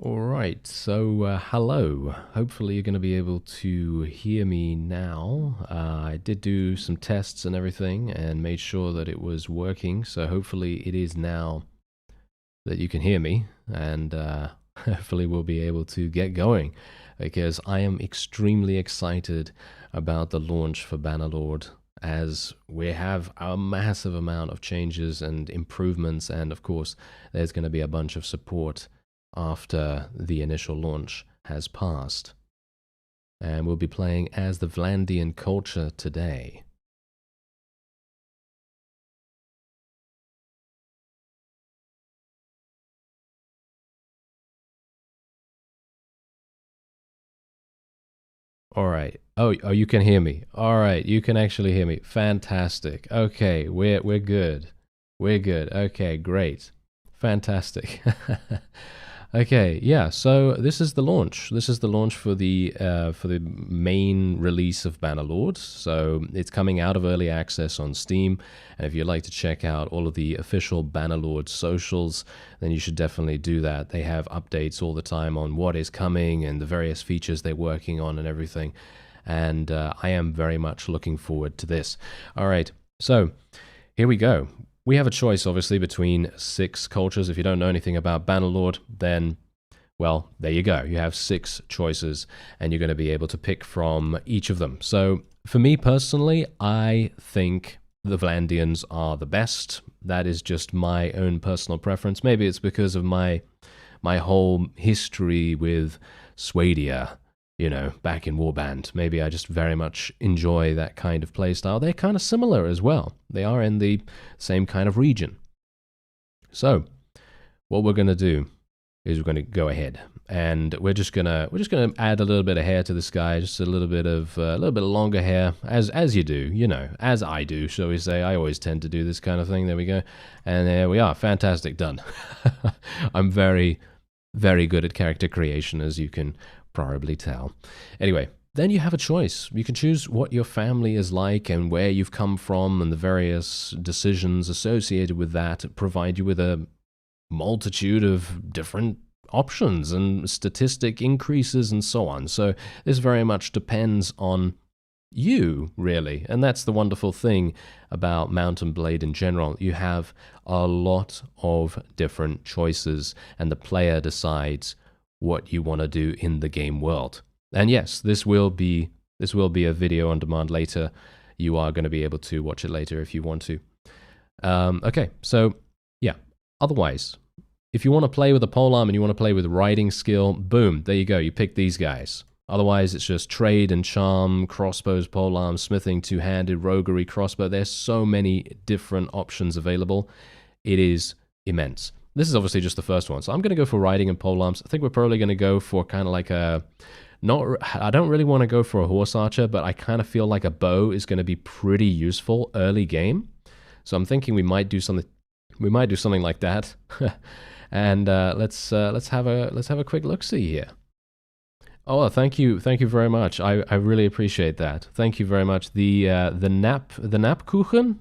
Alright, so hello. Hopefully you're going to be able to hear me now. I did do some tests and everything and made sure that it was working, so hopefully it is now that you can hear me, and hopefully we'll be able to get going, because I am extremely excited about the launch for Bannerlord, as we have a massive amount of changes and improvements, and of course there's going to be a bunch of support after the initial launch has passed. And we'll be playing as the Vlandian culture today. All right. Oh, you can hear me. All right, you can actually hear me. Fantastic. Okay, we're good. We're good. Okay, great. Fantastic. Okay, yeah. So this is the launch. This is the launch for the main release of Bannerlord. So it's coming out of early access on Steam, and if you'd like to check out all of the official Bannerlord socials, then you should definitely do that. They have updates all the time on what is coming and the various features they're working on and everything. And I am very much looking forward to this. All right, so here we go. We have a choice, obviously, between 6 cultures. If you don't know anything about Bannerlord, then, well, there you go. You have 6 choices, and you're going to be able to pick from each of them. So, for me personally, I think the Vlandians are the best. That is just my own personal preference. Maybe it's because of my whole history with Swadia, you know, back in Warband. Maybe I just very much enjoy that kind of playstyle. They're kind of similar as well. They are in the same kind of region. So, what we're going to do is we're going to go ahead and we're just gonna add a little bit of hair to this guy, just a little bit of longer hair, as you do, you know, as I do, shall we say. I always tend to do this kind of thing. There we go, and there we are. Fantastic, done. I'm very, very good at character creation, as you can probably tell. Anyway, then you have a choice. You can choose what your family is like and where you've come from, and the various decisions associated with that provide you with a multitude of different options and statistic increases and so on. So this very much depends on you, really. And that's the wonderful thing about Mount and Blade in general. You have a lot of different choices, and the player decides what you want to do in the game world. And yes, this will be a video on demand later. You are going to be able to watch it later if you want to. Okay, so yeah. Otherwise, if you want to play with a polearm and you want to play with riding skill, boom, there you go. You pick these guys. Otherwise, it's just trade and charm, crossbows, polearm, smithing, two-handed, roguery, crossbow. There's so many different options available. It is immense. This is obviously just the first one, so I'm going to go for riding and polearms. I think we're probably going to go for kind of like a... I don't really want to go for a horse archer, but I kind of feel like a bow is going to be pretty useful early game. So I'm thinking we might do something like that. And let's have a quick look-see here. Oh, thank you very much. I really appreciate that. Thank you very much. The Napkuchen.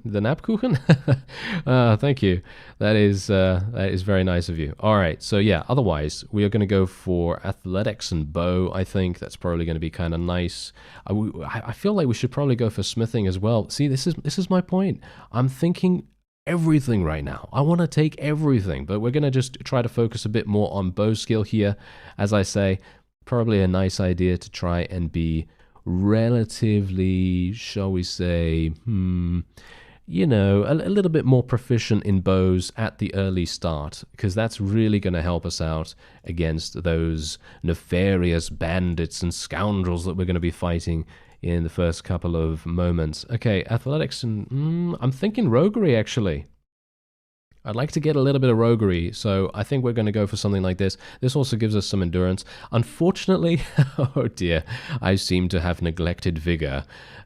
Thank you. That is very nice of you. All right. So yeah. Otherwise, we are going to go for athletics and bow. I think that's probably going to be kind of nice. I feel like we should probably go for smithing as well. See, this is my point. I'm thinking everything right now. I want to take everything, but we're going to just try to focus a bit more on bow skill here. As I say, probably a nice idea to try and be relatively, shall we say, you know, a little bit more proficient in bows at the early start, because that's really going to help us out against those nefarious bandits and scoundrels that we're going to be fighting in the first couple of moments. Okay, athletics and I'm thinking roguery, actually. I'd like to get a little bit of roguery, so I think we're going to go for something like this. This also gives us some endurance. Unfortunately, oh dear, I seem to have neglected vigor.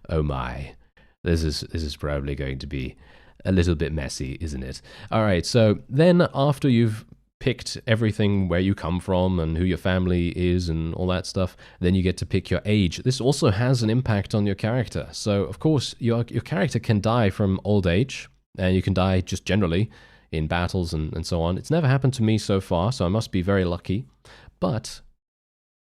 Oh my. This is probably going to be a little bit messy, isn't it? All right, so then after you've picked everything, where you come from and who your family is and all that stuff, then you get to pick your age. This also has an impact on your character. So, of course, your character can die from old age, and you can die just generally in battles and so on. It's never happened to me so far, so I must be very lucky. But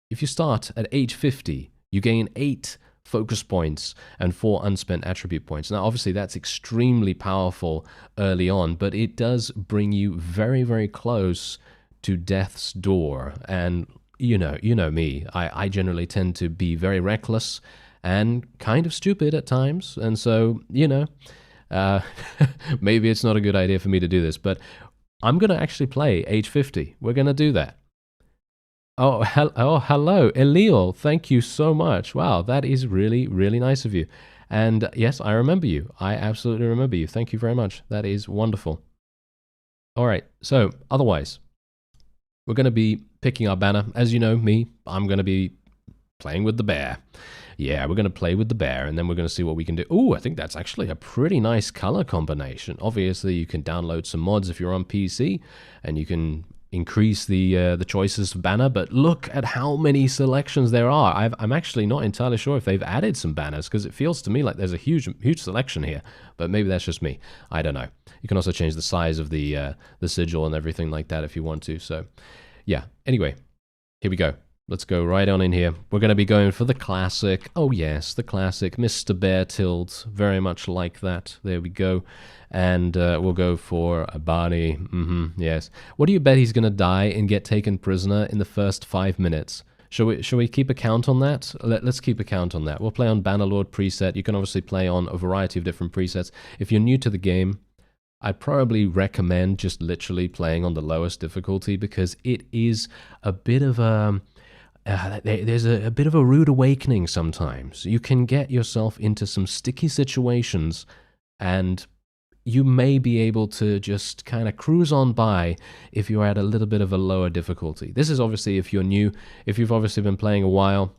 if you start at age 50, you gain 8 focus points and 4 unspent attribute points. Now, obviously, that's extremely powerful early on, but it does bring you very, very close to death's door. And you know me. I generally tend to be very reckless and kind of stupid at times, and so maybe it's not a good idea for me to do this, but I'm going to actually play age 50. We're going to do that. Oh, hello, Eliel. Thank you so much. Wow, that is really, really nice of you. And yes, I remember you. I absolutely remember you. Thank you very much. That is wonderful. All right, so otherwise, we're going to be picking our banner. As you know me, I'm going to be playing with the bear. Yeah, we're going to play with the bear, and then we're going to see what we can do. Oh, I think that's actually a pretty nice color combination. Obviously, you can download some mods if you're on PC, and you can increase the choices of banner, but look at how many selections there are. I'm actually not entirely sure if they've added some banners, because it feels to me like there's a huge selection here, but maybe that's just me. I don't know. You can also change the size of the sigil and everything like that if you want to. So yeah, anyway, here we go. Let's go right on in here. We're going to be going for the classic. Oh yes, the classic Mr. Bear Tilt. Very much like that. There we go. And we'll go for a Barney. Yes. What do you bet he's going to die and get taken prisoner in the first 5 minutes? Shall we keep a count on that? Let's keep a count on that. We'll play on Bannerlord preset. You can obviously play on a variety of different presets. If you're new to the game, I'd probably recommend just literally playing on the lowest difficulty, because it is a bit of a... there's a bit of a rude awakening sometimes. You can get yourself into some sticky situations, and you may be able to just kind of cruise on by if you're at a little bit of a lower difficulty. This is obviously if you're new. If you've obviously been playing a while,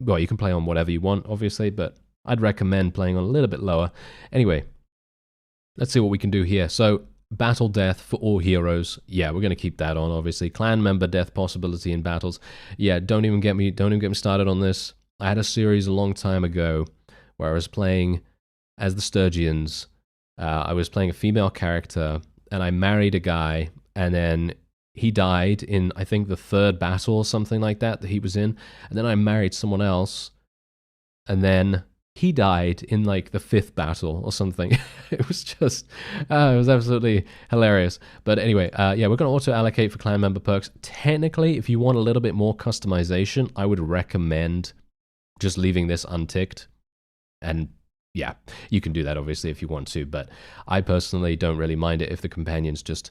well, you can play on whatever you want, obviously, but I'd recommend playing on a little bit lower. Anyway, let's see what we can do here. So, battle death for all heroes. Yeah, we're going to keep that on, obviously. Clan member death possibility in battles. Yeah, don't even get me started on this. I had a series a long time ago where I was playing as the Sturgians. I was playing a female character, and I married a guy, and then he died in, I think, the 3rd battle or something like that he was in. And then I married someone else, and then he died in like the 5th battle or something. It was just, it was absolutely hilarious. But anyway, yeah, we're going to auto-allocate for clan member perks. Technically, if you want a little bit more customization, I would recommend just leaving this unticked. And yeah, you can do that obviously if you want to, but I personally don't really mind it if the companions just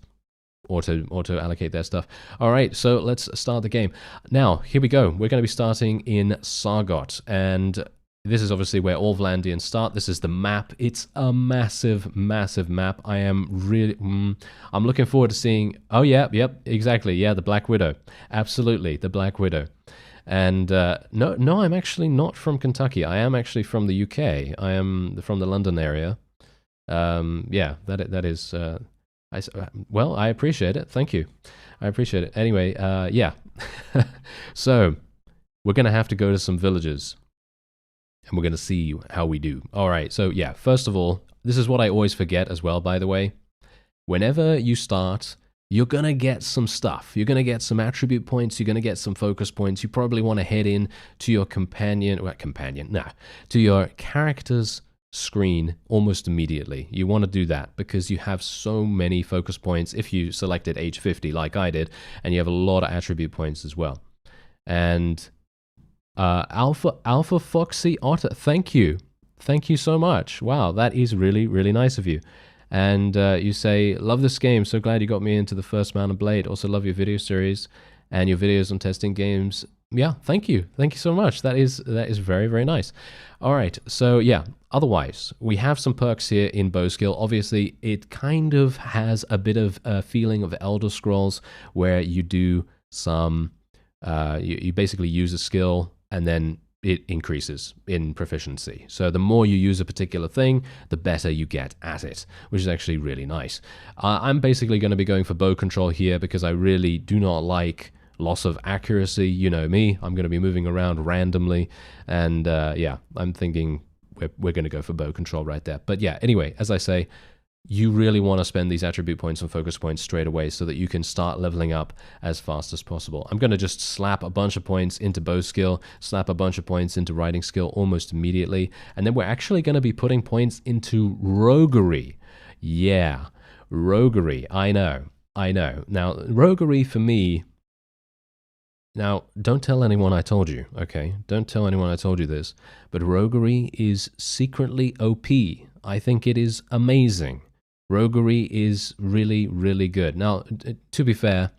auto-allocate their stuff. All right, so let's start the game. Now, here we go. We're going to be starting in Sargot, and this is obviously where all Vlandians start. This is the map. It's a massive, massive map. I am really... I'm looking forward to seeing... Oh, yeah, yep, exactly. Yeah, the Black Widow. Absolutely, the Black Widow. And no, I'm actually not from Kentucky. I am actually from the UK. I am from the London area. Yeah, that is... well, I appreciate it. Thank you. I appreciate it. Anyway, yeah. So, we're going to have to go to some villages. And we're going to see how we do. All right, so yeah, first of all, this is what I always forget as well, by the way. Whenever you start, you're going to get some stuff. You're going to get some attribute points. You're going to get some focus points. You probably want to head in to your to your character's screen almost immediately. You want to do that because you have so many focus points if you selected age 50 like I did, and you have a lot of attribute points as well. And... Alpha Foxy Otter, thank you so much. Wow, that is really, really nice of you. And you say, love this game, so glad you got me into the first Mount and Blade. Also love your video series and your videos on testing games. Yeah, thank you so much. That is very, very nice. All right, so yeah, otherwise we have some perks here in bow skill. Obviously it kind of has a bit of a feeling of Elder Scrolls, where you do some you basically use a skill and then it increases in proficiency. So the more you use a particular thing, the better you get at it, which is actually really nice. I'm basically going to be going for bow control here because I really do not like loss of accuracy. You know me, I'm going to be moving around randomly, and yeah, I'm thinking we're going to go for bow control right there. But yeah, anyway, as I say, you really want to spend these attribute points and focus points straight away so that you can start leveling up as fast as possible. I'm going to just slap a bunch of points into bow skill, slap a bunch of points into riding skill almost immediately, and then we're actually going to be putting points into roguery. Yeah, roguery. I know. Now, roguery for me... Now, don't tell anyone I told you, okay? Don't tell anyone I told you this, but roguery is secretly OP. I think it is amazing. Roguery is really, really good. Now, to be fair,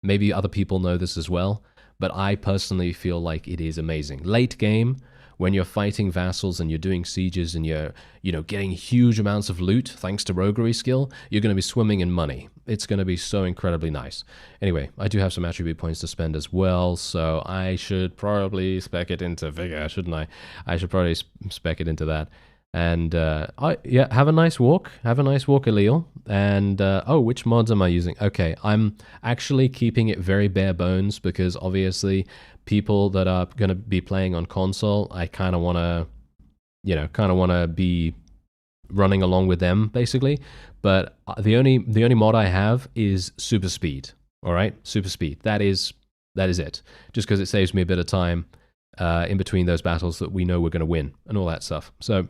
maybe other people know this as well, but I personally feel like it is amazing. Late game, when you're fighting vassals and you're doing sieges and you're, getting huge amounts of loot thanks to roguery skill, you're going to be swimming in money. It's going to be so incredibly nice. Anyway, I do have some attribute points to spend as well, so I should probably spec it into Vigor, shouldn't I? I should probably spec it into that. And yeah, have a nice walk. Have a nice walk, Alil. And oh, which mods am I using? Okay, I'm actually keeping it very bare bones because obviously people that are going to be playing on console, I kind of want to, be running along with them basically. But the only mod I have is super speed. All right, super speed. That is it. Just because it saves me a bit of time in between those battles that we know we're going to win and all that stuff. So.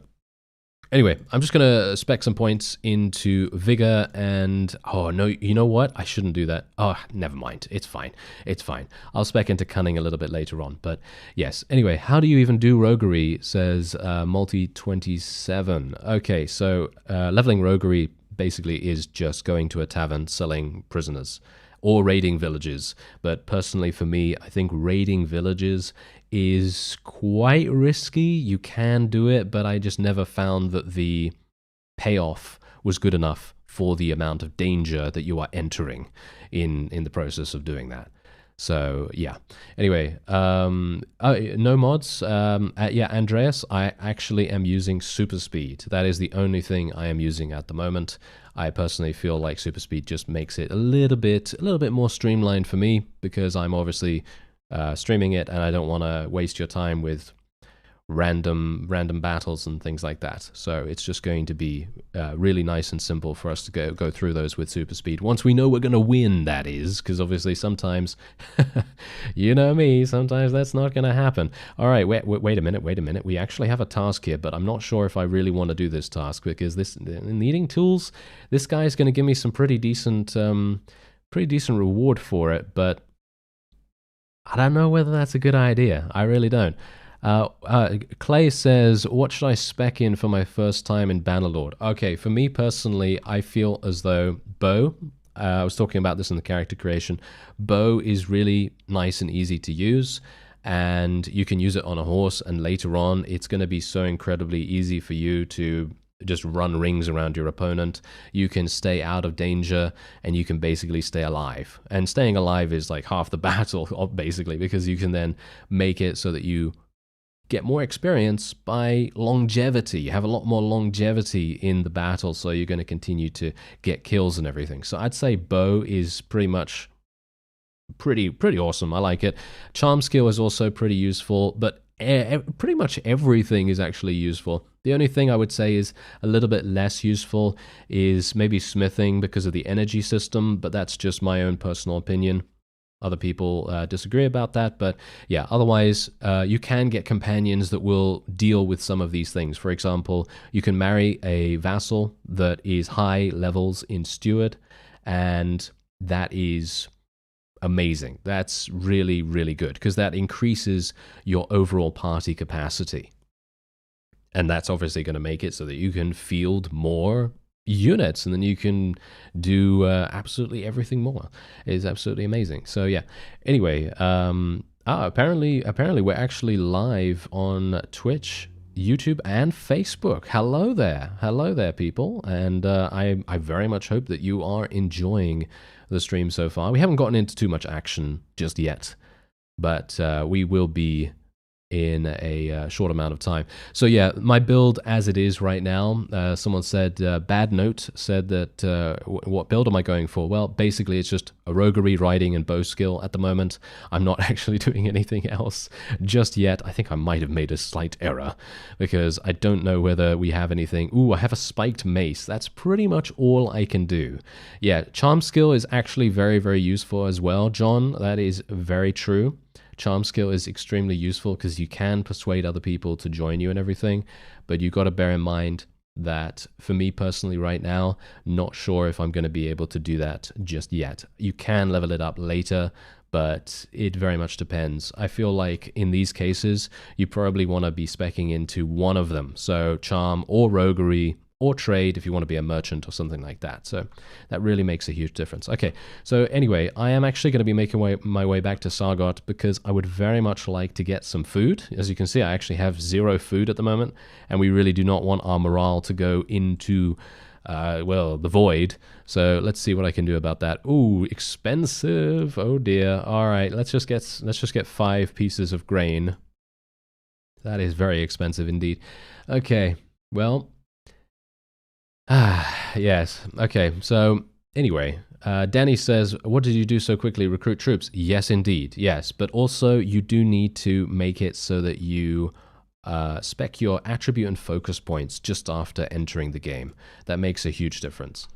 Anyway, I'm just going to spec some points into Vigor and... Oh, no, you know what? I shouldn't do that. Oh, never mind. It's fine. It's fine. I'll spec into Cunning a little bit later on. But yes, anyway, how do you even do Roguery, says Multi27. Okay, so leveling Roguery basically is just going to a tavern, selling prisoners, or raiding villages. But personally for me, I think raiding villages is quite risky. You can do it, but I just never found that the payoff was good enough for the amount of danger that you are entering in the process of doing that. So yeah. Anyway, no mods. Yeah, Andreas, I actually am using super speed. That is the only thing I am using at the moment. I personally feel like super speed just makes it a little bit more streamlined for me because I'm obviously streaming it and I don't want to waste your time with random battles and things like that. So it's just going to be really nice and simple for us to go through those with super speed. Once we know we're going to win, that is, because obviously sometimes, you know me, sometimes that's not going to happen. All right, wait a minute. We actually have a task here, but I'm not sure if I really want to do this task because needing tools, this guy is going to give me some pretty decent reward for it, but I don't know whether that's a good idea. I really don't. Clay says, what should I spec in for my first time in Bannerlord? Okay, for me personally, I feel as though bow, I was talking about this in the character creation, bow is really nice and easy to use, and you can use it on a horse, and later on, it's going to be so incredibly easy for you to just run rings around your opponent. You can stay out of danger and you can basically stay alive. And staying alive is like half the battle, basically, because you can then make it so that you get more experience by longevity. You have a lot more longevity in the battle, so you're going to continue to get kills and everything. So I'd say bow is pretty much pretty awesome. I like it. Charm skill is also pretty useful, but pretty much everything is actually useful. The only thing I would say is a little bit less useful is maybe smithing because of the energy system, but that's just my own personal opinion. Other people disagree about that, but yeah, otherwise you can get companions that will deal with some of these things. For example, you can marry a vassal that is high levels in steward, and that is amazing. That's really, really good because that increases your overall party capacity. And that's obviously going to make it so that you can field more units and then you can do absolutely everything more. It's absolutely amazing. So yeah, anyway, apparently we're actually live on Twitch, YouTube, and Facebook. Hello there, people. And I very much hope that you are enjoying the stream so far. We haven't gotten into too much action just yet, but we will be in a short amount of time. So yeah, my build as it is right now, someone said, Bad Note said that, what build am I going for? Well, basically it's just a roguery, riding, and bow skill at the moment. I'm not actually doing anything else just yet. I think I might have made a slight error because I don't know whether we have anything. Ooh, I have a spiked mace. That's pretty much all I can do. Yeah, charm skill is actually very, very useful as well, John. That is very true. Charm skill is extremely useful because you can persuade other people to join you and everything, but you got to bear in mind that for me personally right now, not sure if I'm going to be able to do that just yet. You can level it up later, but it very much depends. I feel like in these cases, you probably want to be speccing into one of them. So charm or roguery or trade if you want to be a merchant or something like that. So that really makes a huge difference. Okay, so anyway, I am actually going to be making my way back to Sargot because I would very much like to get some food. As you can see, I actually have 0 food at the moment, and we really do not want our morale to go into, well, the void. So let's see what I can do about that. Ooh, expensive. Oh dear. All right, let's just get 5 pieces of grain. That is very expensive indeed. Okay, well, yes. Okay, so anyway, Danny says, what did you do so quickly? Recruit troops? Yes, indeed. Yes, but also you do need to make it so that you spec your attribute and focus points just after entering the game. That makes a huge difference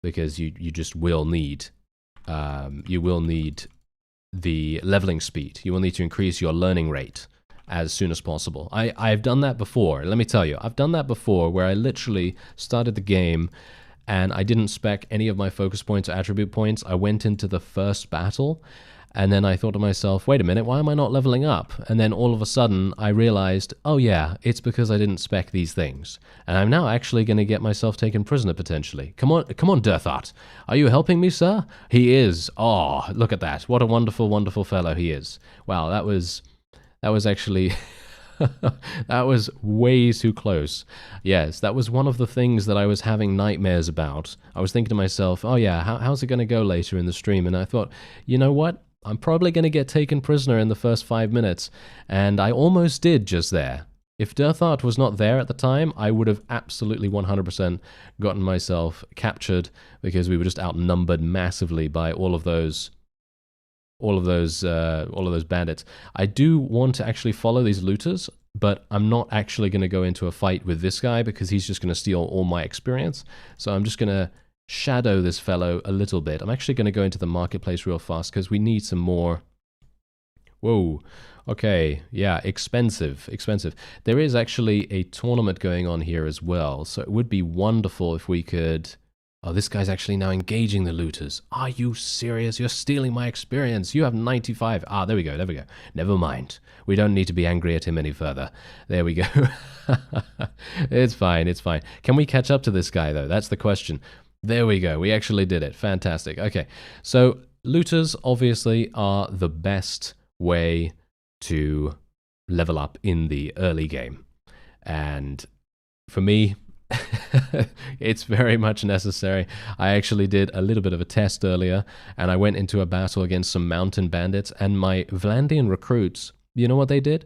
because you just will need, you will need the leveling speed. You will need to increase your learning rate as soon as possible. I've done that before. Let me tell you, I've done that before where I literally started the game and I didn't spec any of my focus points or attribute points. I went into the first battle and then I thought to myself, wait a minute, why am I not leveling up? And then all of a sudden I realized, oh yeah, it's because I didn't spec these things. And I'm now actually going to get myself taken prisoner potentially. Come on, Dirthart. Are you helping me, sir? He is. Oh, look at that. What a wonderful, wonderful fellow he is. Wow, that was actually, that was way too close. Yes, that was one of the things that I was having nightmares about. I was thinking to myself, oh yeah, how's it going to go later in the stream? And I thought, you know what? I'm probably going to get taken prisoner in the first 5 minutes. And I almost did just there. If Dirthart was not there at the time, I would have absolutely 100% gotten myself captured because we were just outnumbered massively by all of those bandits. I do want to actually follow these looters, but I'm not actually going to go into a fight with this guy because he's just going to steal all my experience. So I'm just going to shadow this fellow a little bit. I'm actually going to go into the marketplace real fast because we need some more. Whoa. Okay. Yeah. Expensive. There is actually a tournament going on here as well. So it would be wonderful if we could. Oh, this guy's actually now engaging the looters. Are you serious? You're stealing my experience. You have 95. Ah, there we go. Never mind. We don't need to be angry at him any further. There we go. It's fine. Can we catch up to this guy, though? That's the question. There we go. We actually did it. Fantastic. Okay. So looters obviously are the best way to level up in the early game. And for me, it's very much necessary. I actually did a little bit of a test earlier, and I went into a battle against some mountain bandits, and my Vlandian recruits, you know what they did?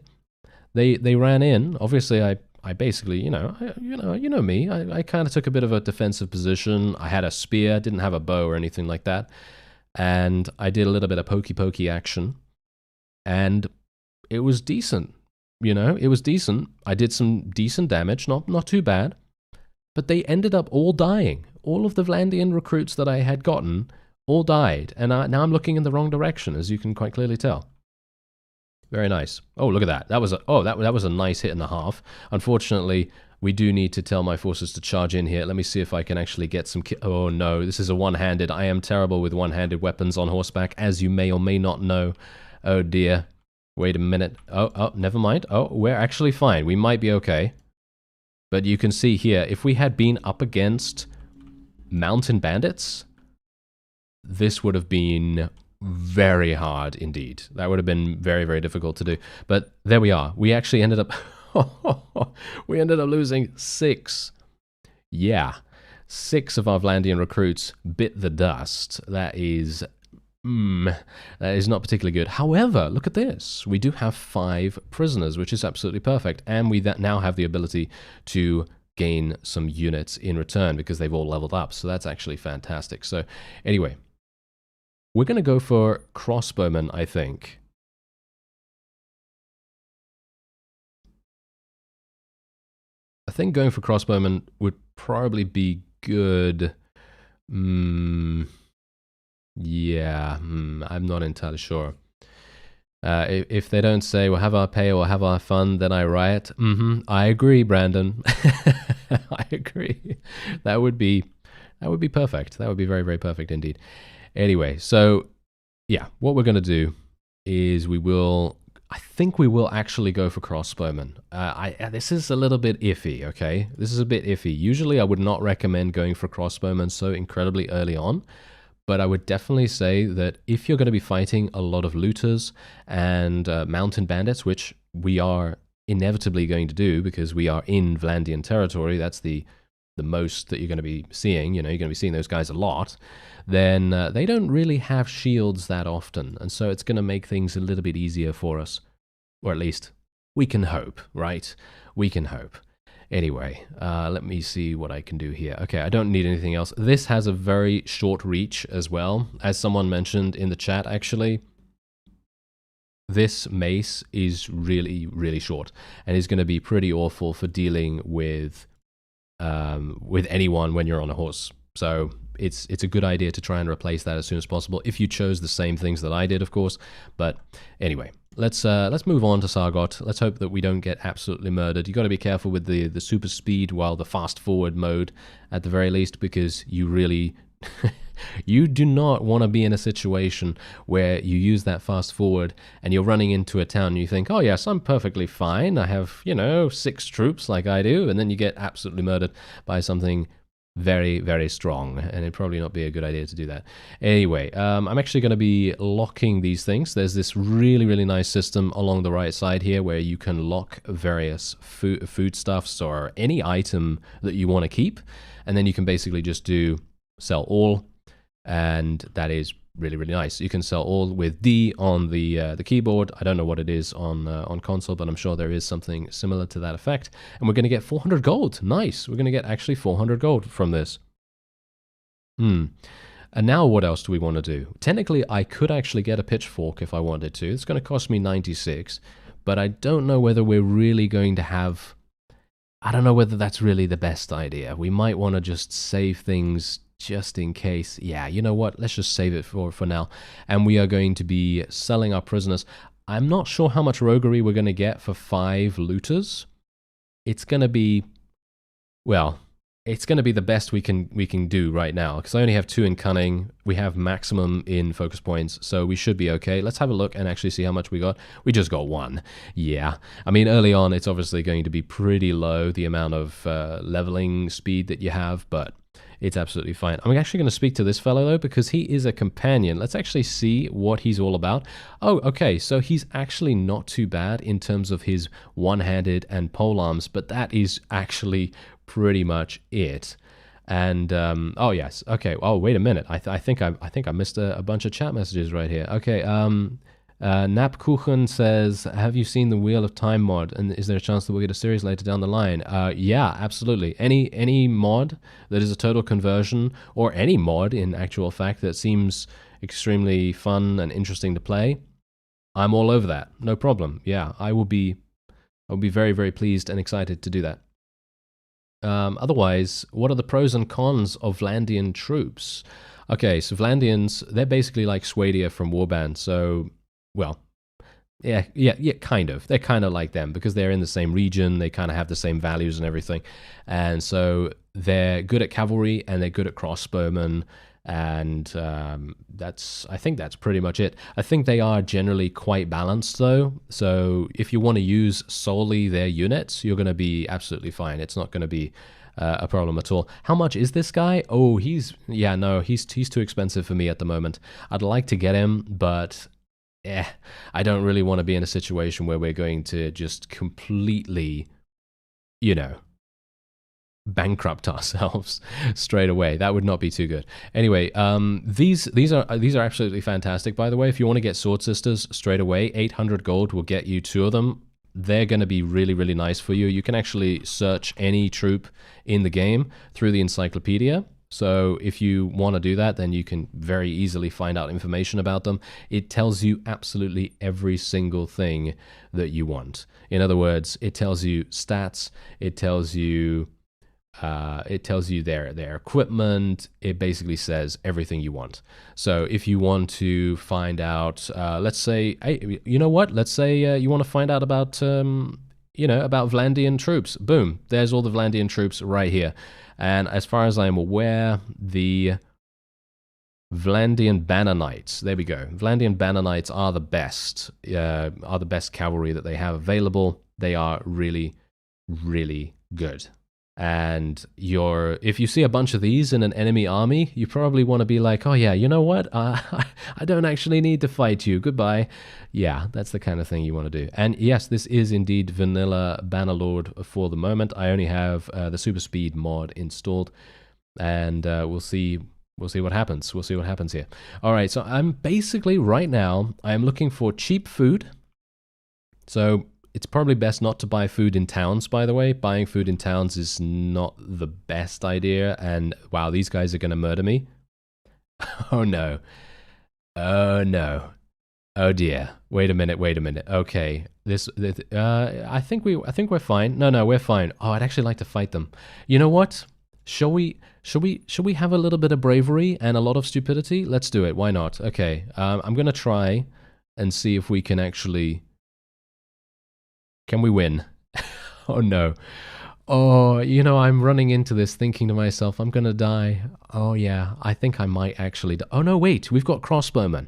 They ran in. Obviously, I basically, you know me. I kind of took a bit of a defensive position. I had a spear, didn't have a bow or anything like that, and I did a little bit of pokey action, and it was decent. It was decent. I did some decent damage, not too bad. But they ended up all dying. All of the Vlandian recruits that I had gotten all died. And now I'm looking in the wrong direction, as you can quite clearly tell. Very nice. Oh, look at that. That was a nice hit and a half. Unfortunately, we do need to tell my forces to charge in here. Let me see if I can actually get some... Oh, no. This is a one-handed. I am terrible with one-handed weapons on horseback, as you may or may not know. Oh, dear. Wait a minute. Oh, never mind. Oh, we're actually fine. We might be okay. But you can see here, if we had been up against mountain bandits, this would have been very hard indeed. That would have been very, very difficult to do. But there we are. We actually ended up... we ended up losing 6. Yeah. 6 of our Vlandian recruits bit the dust. That is That is not particularly good. However, look at this. We do have 5 prisoners, which is absolutely perfect. And we now have the ability to gain some units in return because they've all leveled up. So that's actually fantastic. So anyway, we're going to go for crossbowmen, I think. I think going for crossbowmen would probably be good. Yeah, I'm not entirely sure. If they don't say, we'll have our pay or have our fun, then I riot. I agree, Brandon. I agree. That would be perfect. That would be very, very perfect indeed. Anyway, so yeah, what we're going to do is I think we will actually go for crossbowmen. This is a little bit iffy, okay? This is a bit iffy. Usually I would not recommend going for crossbowmen so incredibly early on, but I would definitely say that if you're going to be fighting a lot of looters and mountain bandits, which we are inevitably going to do because we are in Vlandian territory, that's the most that you're going to be seeing, you're going to be seeing those guys a lot, then they don't really have shields that often, and so it's going to make things a little bit easier for us, or at least we can hope, right? We can hope. Anyway, let me see what I can do here. Okay, I don't need anything else. This has a very short reach as well. As someone mentioned in the chat, actually, this mace is really, really short and is going to be pretty awful for dealing with anyone when you're on a horse. So it's a good idea to try and replace that as soon as possible if you chose the same things that I did, of course. But anyway, let's move on to Sargot. Let's hope that we don't get absolutely murdered. You got to be careful with the super speed while the fast forward mode at the very least, because you really you do not want to be in a situation where you use that fast forward and you're running into a town and you think, oh yes, I'm perfectly fine, I have 6 troops like I do, and then you get absolutely murdered by something very, very strong, and it'd probably not be a good idea to do that. Anyway, I'm actually going to be locking these things. There's this really, really nice system along the right side here where you can lock various foodstuffs or any item that you want to keep, and then you can basically just do sell all, and that is really, really nice. You can sell all with D on the keyboard. I don't know what it is on console, but I'm sure there is something similar to that effect. And we're going to get 400 gold. Nice. We're going to get actually 400 gold from this. And now what else do we want to do? Technically, I could actually get a pitchfork if I wanted to. It's going to cost me 96, but I don't know whether we're really going to have... I don't know whether that's really the best idea. We might want to just save things just in case. Yeah, you know what? Let's just save it for now. And we are going to be selling our prisoners. I'm not sure how much roguery we're going to get for 5 looters. It's going to be, well, it's going to be the best we can do right now, because I only have 2 in cunning. We have maximum in focus points, so we should be okay. Let's have a look and actually see how much we got. We just got 1. Yeah, I mean, early on, it's obviously going to be pretty low, the amount of leveling speed that you have, but it's absolutely fine. I'm actually going to speak to this fellow, though, because he is a companion. Let's actually see what he's all about. Oh, okay, so he's actually not too bad in terms of his one-handed and polearms, but that is actually pretty much it. And oh yes, okay. Oh, wait a minute. I think I missed a bunch of chat messages right here. Okay. Napkuchen says, have you seen the Wheel of Time mod, and is there a chance that we'll get a series later down the line? Yeah, absolutely. Any mod that is a total conversion, or any mod in actual fact that seems extremely fun and interesting to play, I'm all over that. No problem. Yeah, I will be very, very pleased and excited to do that. Otherwise, what are the pros and cons of Vlandian troops? Okay, so Vlandians, they're basically like Swadia from Warband, so... Well, yeah, kind of. They're kind of like them because they're in the same region. They kind of have the same values and everything. And so they're good at cavalry and they're good at crossbowmen. And I think that's pretty much it. I think they are generally quite balanced, though. So if you want to use solely their units, you're going to be absolutely fine. It's not going to be a problem at all. How much is this guy? Oh, he's too expensive for me at the moment. I'd like to get him, but... I don't really want to be in a situation where we're going to just completely, bankrupt ourselves straight away. That would not be too good. Anyway, these are absolutely fantastic. By the way, if you want to get Sword Sisters straight away, 800 gold will get you 2 of them. They're going to be really, really nice for you. You can actually search any troop in the game through the encyclopedia. So if you want to do that, then you can very easily find out information about them. It tells you absolutely every single thing that you want. In other words, it tells you stats, it tells you their equipment. It basically says everything you want. So if you want to find out, let's say, hey, you know what? Let's say you want to find out about, about Vlandian troops. Boom, there's all the Vlandian troops right here. And as far as I am aware, the Vlandian Banner Knights, there we go. Vlandian Banner Knights are the best cavalry that they have available. They are really, really good. And if you see a bunch of these in an enemy army, you probably want to be like, oh yeah, you know what? I don't actually need to fight you. Goodbye. Yeah, that's the kind of thing you want to do. And yes, this is indeed vanilla Bannerlord for the moment. I only have the super speed mod installed, and we'll see what happens. We'll see what happens here. All right, so I'm basically right now I am looking for cheap food. So it's probably best not to buy food in towns, by the way. Buying food in towns is not the best idea. And wow, these guys are going to murder me. Oh no. Oh no. Oh dear. Wait a minute. Okay. I think we're fine. No, we're fine. Oh, I'd actually like to fight them. You know what? Shall we have a little bit of bravery and a lot of stupidity? Let's do it. Why not? Okay. I'm going to try and see if we can actually... Can we win? Oh no. Oh, I'm running into this thinking to myself, I'm gonna die. Oh yeah, I think I might actually die. Oh no, wait, we've got crossbowmen.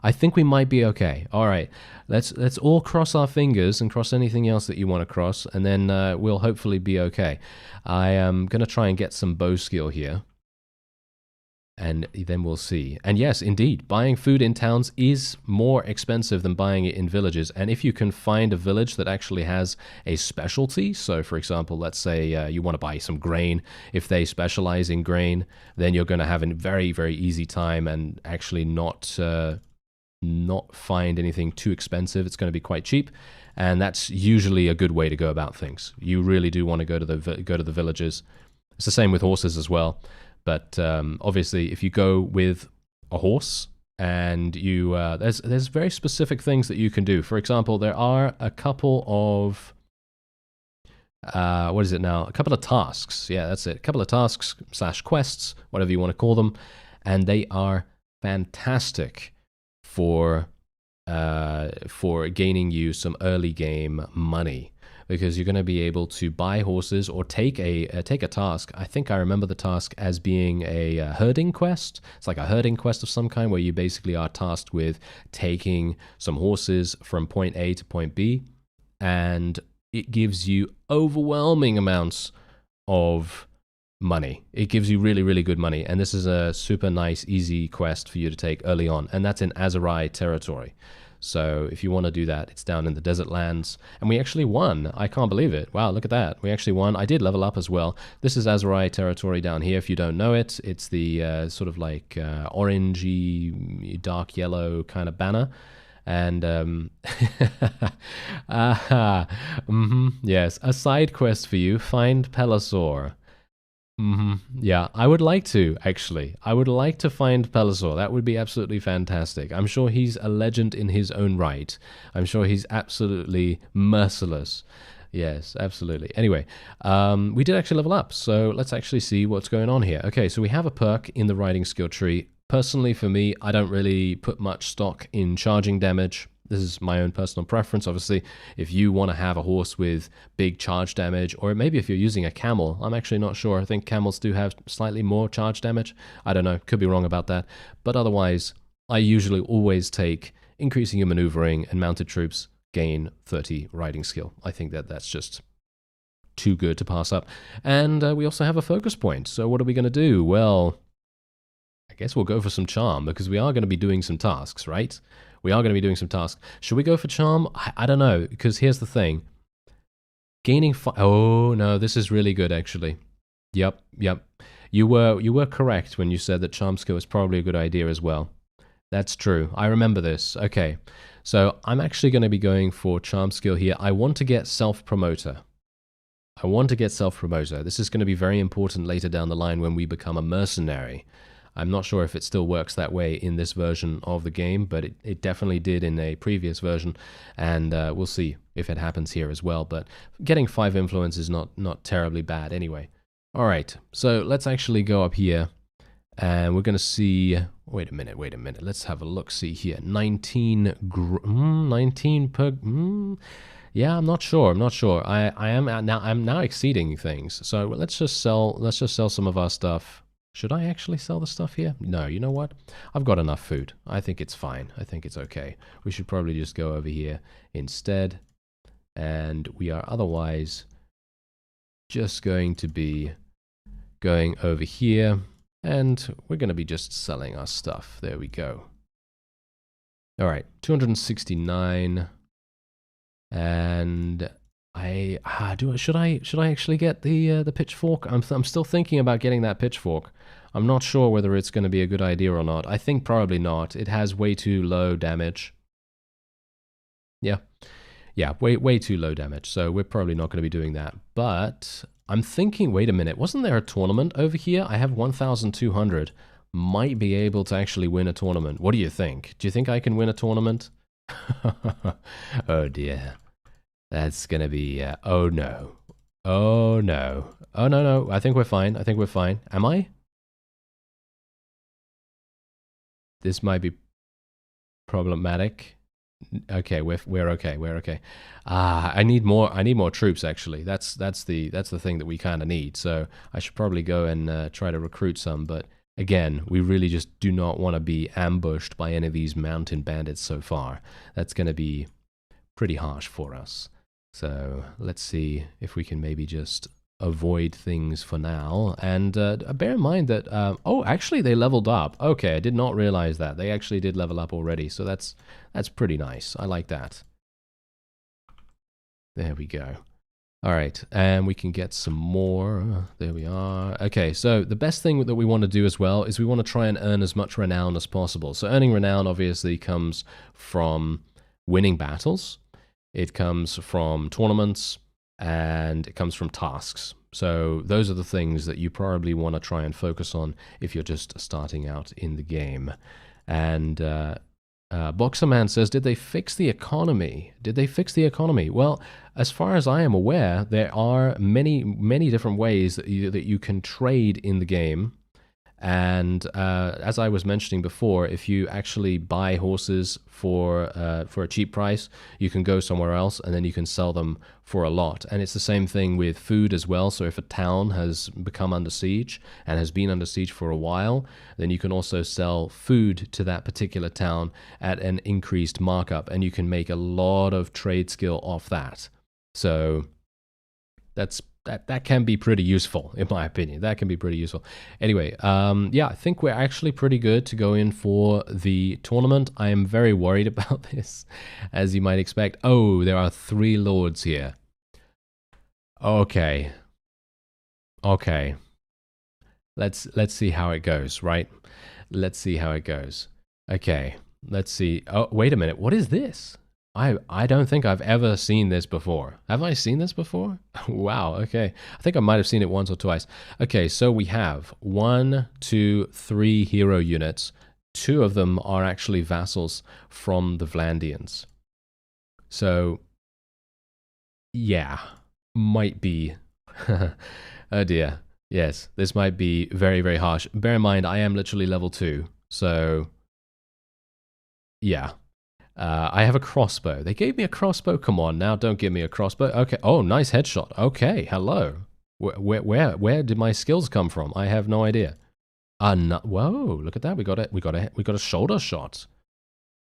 I think we might be okay. All right, let's all cross our fingers and cross anything else that you want to cross, and then we'll hopefully be okay. I am gonna try and get some bow skill here. And then we'll see. And yes, indeed, buying food in towns is more expensive than buying it in villages. And if you can find a village that actually has a specialty, so for example, let's say you want to buy some grain, if they specialize in grain, then you're going to have a very, very easy time and actually not find anything too expensive. It's going to be quite cheap. And that's usually a good way to go about things. You really do want to go to the villages. It's the same with horses as well. But obviously, if you go with a horse and you there's very specific things that you can do. For example, there are a couple of what is it now? A couple of tasks. Yeah, that's it. A couple of tasks / quests, whatever you want to call them, and they are fantastic for gaining you some early game money. Because you're going to be able to buy horses or take a task. I think I remember the task as being a herding quest. It's like a herding quest of some kind where you basically are tasked with taking some horses from point A to point B, and it gives you overwhelming amounts of money. It gives you really, really good money, and this is a super nice, easy quest for you to take early on, and that's in Azurai territory. So if you want to do that, it's down in the desert lands. And we actually won. I can't believe it. Wow, look at that. We actually won. I did level up as well. This is Azurai territory down here. If you don't know it, it's the sort of like orangey, dark yellow kind of banner. And yes, a side quest for you. Find Pelisor. Yeah, I would like to, actually. I would like to find Pelisor. That would be absolutely fantastic. I'm sure he's a legend in his own right. I'm sure he's absolutely merciless. Yes, absolutely. Anyway, we did actually level up, so let's actually see what's going on here. Okay, so we have a perk in the riding skill tree. Personally, for me, I don't really put much stock in charging damage. This is my own personal preference. Obviously, if you want to have a horse with big charge damage, or maybe if you're using a camel, I'm actually not sure. I think camels do have slightly more charge damage. I don't know, could be wrong about that. But otherwise, I usually always take increasing your maneuvering, and mounted troops gain 30 riding skill. I think that's just too good to pass up. And we also have a focus point. So what are we going to do? Well, I guess we'll go for some charm, because we are going to be doing some tasks, right? We are going to be doing some tasks. Should we go for charm? I don't know, because here's the thing. Gaining... Oh, no, this is really good, actually. Yep, yep. You were correct when you said that charm skill is probably a good idea as well. That's true. I remember this. Okay. So I'm actually going to be going for charm skill here. I want to get self promoter. I want to get self promoter. This is going to be very important later down the line when we become a mercenary. I'm not sure if it still works that way in this version of the game, but it definitely did in a previous version, and we'll see if it happens here as well. But getting 5 influence is not terribly bad anyway. All right, so let's actually go up here, and we're going to see... Wait a minute. Let's have a look-see here. 19 per... Yeah, I'm not sure. I'm now exceeding things. So let's just sell some of our stuff. Should I actually sell the stuff here? No, you know what? I've got enough food. I think it's fine. I think it's okay. We should probably just go over here instead. And we are otherwise just going to be going over here. And we're going to be just selling our stuff. There we go. All right, 269. And should I actually get the pitchfork? I'm still thinking about getting that pitchfork. I'm not sure whether it's going to be a good idea or not. I think probably not. It has way too low damage. Yeah, way too low damage. So we're probably not going to be doing that. But I'm thinking, wait a minute, wasn't there a tournament over here? I have 1,200. Might be able to actually win a tournament. What do you think? Do you think I can win a tournament? Oh dear. That's gonna be, oh no. Oh no. Oh no. I think we're fine. Am I? This might be problematic. Okay, we're okay. I need more troops actually. That's the thing that we kind of need. So I should probably go and try to recruit some, but again, we really just do not want to be ambushed by any of these mountain bandits so far. That's going to be pretty harsh for us. So let's see if we can maybe just avoid things for now. And bear in mind that, oh, actually they leveled up. Okay, I did not realize that. They actually did level up already. So that's pretty nice. I like that. There we go. All right, and we can get some more. There we are. Okay, so the best thing that we want to do as well is we want to try and earn as much renown as possible. So earning renown obviously comes from winning battles. It comes from tournaments, and it comes from tasks. So those are the things that you probably want to try and focus on if you're just starting out in the game. And Boxerman says, did they fix the economy? Well, as far as I am aware, there are many different ways that you can trade in the game. And as I was mentioning before, if you actually buy horses for a cheap price, you can go somewhere else and then you can sell them for a lot. And it's the same thing with food as well. So if a town has become under siege and has been under siege for a while, then you can also sell food to that particular town at an increased markup, and you can make a lot of trade skill off that. So that can be pretty useful, in my opinion. That can be pretty useful. Anyway, yeah, I think we're actually pretty good to go in for the tournament. I am very worried about this, as you might expect. Oh, there are 3 lords here. Okay. Let's see how it goes, right? Let's see how it goes. Okay, let's see. Oh, wait a minute. What is this? I don't think I've ever seen this before. Have I seen this before? Wow, okay. I think I might have seen it once or twice. Okay, so we have 1, 2, 3 hero units. 2 of them are actually vassals from the Vlandians. So, yeah, might be. Oh dear. Yes, this might be very, very harsh. Bear in mind, I am literally level 2. So, yeah. I have a crossbow. They gave me a crossbow. Come on now, don't give me a crossbow. Okay. Oh, nice headshot. Okay, hello. Where did my skills come from? I have no idea. No, whoa! Look at that. We got a shoulder shot.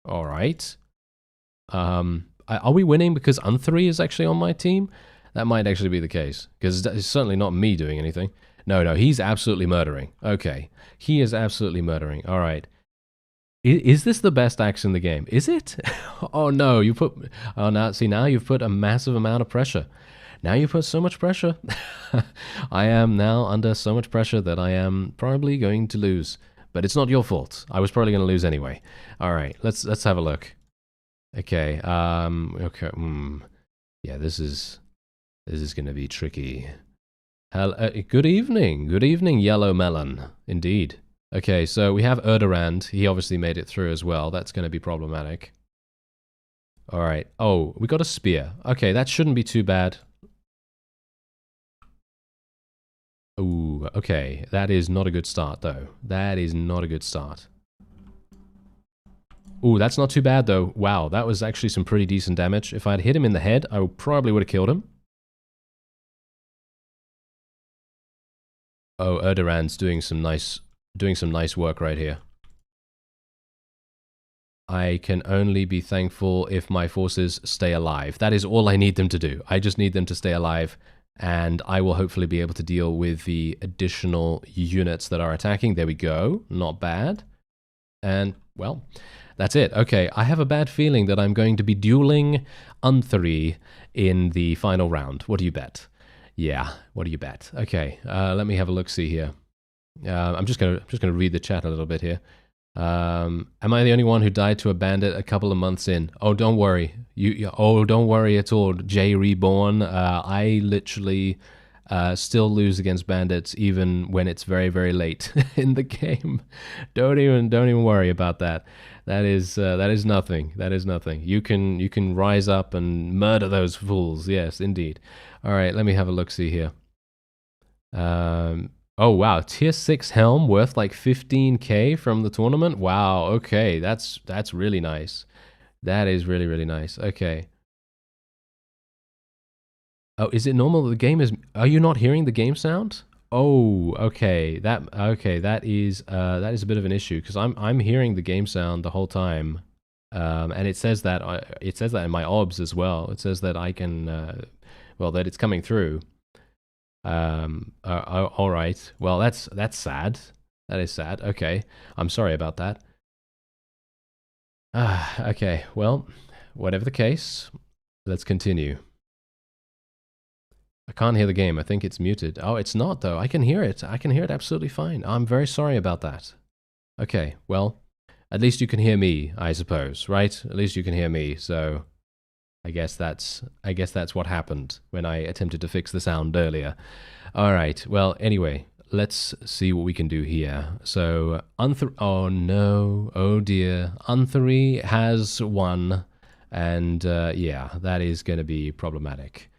All right. Are we winning because Unthry is actually on my team? That might actually be the case, because it's certainly not me doing anything. No, he's absolutely murdering. Okay, he is absolutely murdering. All right. Is this the best axe in the game? Is it? Oh no, you put... Oh, now you've put a massive amount of pressure. Now you put so much pressure. I am now under so much pressure that I am probably going to lose. But it's not your fault. I was probably going to lose anyway. All right, let's have a look. Okay. Okay. Yeah, this is going to be tricky. Good evening, Yellow Melon. Indeed. Okay, so we have Erderand. He obviously made it through as well. That's going to be problematic. All right. Oh, we got a spear. Okay, that shouldn't be too bad. Ooh, okay. That is not a good start, though. That is not a good start. Ooh, that's not too bad, though. Wow, that was actually some pretty decent damage. If I'd hit him in the head, I probably would have killed him. Oh, Erderand's doing some nice work right here. I can only be thankful if my forces stay alive. That is all I need them to do. I just need them to stay alive, and I will hopefully be able to deal with the additional units that are attacking. There we go. Not bad. And, well, that's it. Okay, I have a bad feeling that I'm going to be dueling Unthry in the final round. What do you bet? Yeah, what do you bet? Okay, let me have a look-see here. I'm just gonna read the chat a little bit here. Am I the only one who died to a bandit a couple of months in? Oh, don't worry. Oh, don't worry at all, Jay Reborn. I literally still lose against bandits even when it's very, very late in the game. Don't even worry about that. That is nothing. That is nothing. You can rise up and murder those fools. Yes, indeed. All right, let me have a look-see here. Oh, wow. Tier 6 helm worth like 15k from the tournament? Wow, okay. That's really nice. That is really, really nice. Okay. Oh, is it normal that the game is... Are you not hearing the game sound? Oh, okay. That is a bit of an issue because I'm hearing the game sound the whole time. And it says that in my obs as well. It says that I can well, that it's coming through. All right. Well, that's sad. That is sad. Okay. I'm sorry about that. Okay. Well, whatever the case, let's continue. I can't hear the game. I think it's muted. Oh, it's not though. I can hear it. I can hear it absolutely fine. I'm very sorry about that. Okay. Well, at least you can hear me, I suppose, right? At least you can hear me. So I guess that's what happened when I attempted to fix the sound earlier. All right. Well, anyway, let's see what we can do here. So, oh no, oh dear, Unthry has won, and yeah, that is going to be problematic.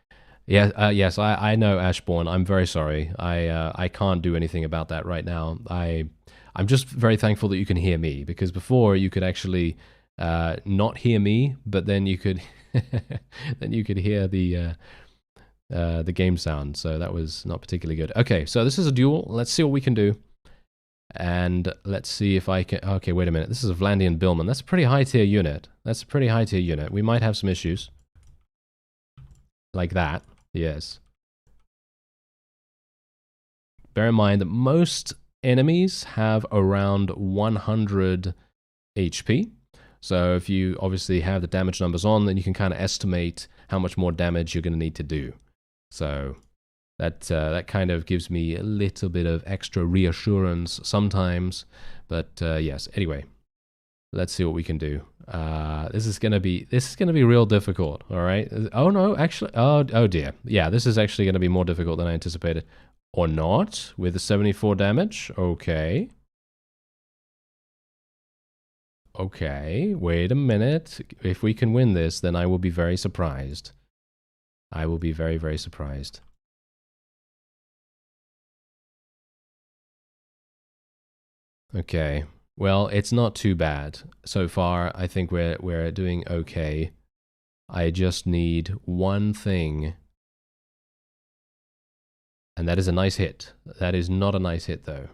Yeah, yes, I know, Ashbourne. I'm very sorry. I can't do anything about that right now. I'm just very thankful that you can hear me, because before you could actually not hear me, but then you could hear the game sound. So that was not particularly good. Okay, so this is a duel. Let's see what we can do, and let's see if I can. Okay, wait a minute. This is a Vlandian Billman. That's a pretty high tier unit. That's a pretty high tier unit. We might have some issues like that. Yes. Bear in mind that most enemies have around 100 HP. So if you obviously have the damage numbers on, then you can kind of estimate how much more damage you're going to need to do. So that kind of gives me a little bit of extra reassurance sometimes. But yes, anyway, let's see what we can do. This is gonna be real difficult. All right. Oh no, actually. Oh dear. Yeah, this is actually gonna be more difficult than I anticipated. Or not with the 74 damage. Okay. Okay. Wait a minute. If we can win this, then I will be very surprised. I will be very, very surprised. Okay. Well, it's not too bad. So far, I think we're doing okay. I just need one thing. And that is a nice hit. That is not a nice hit, though.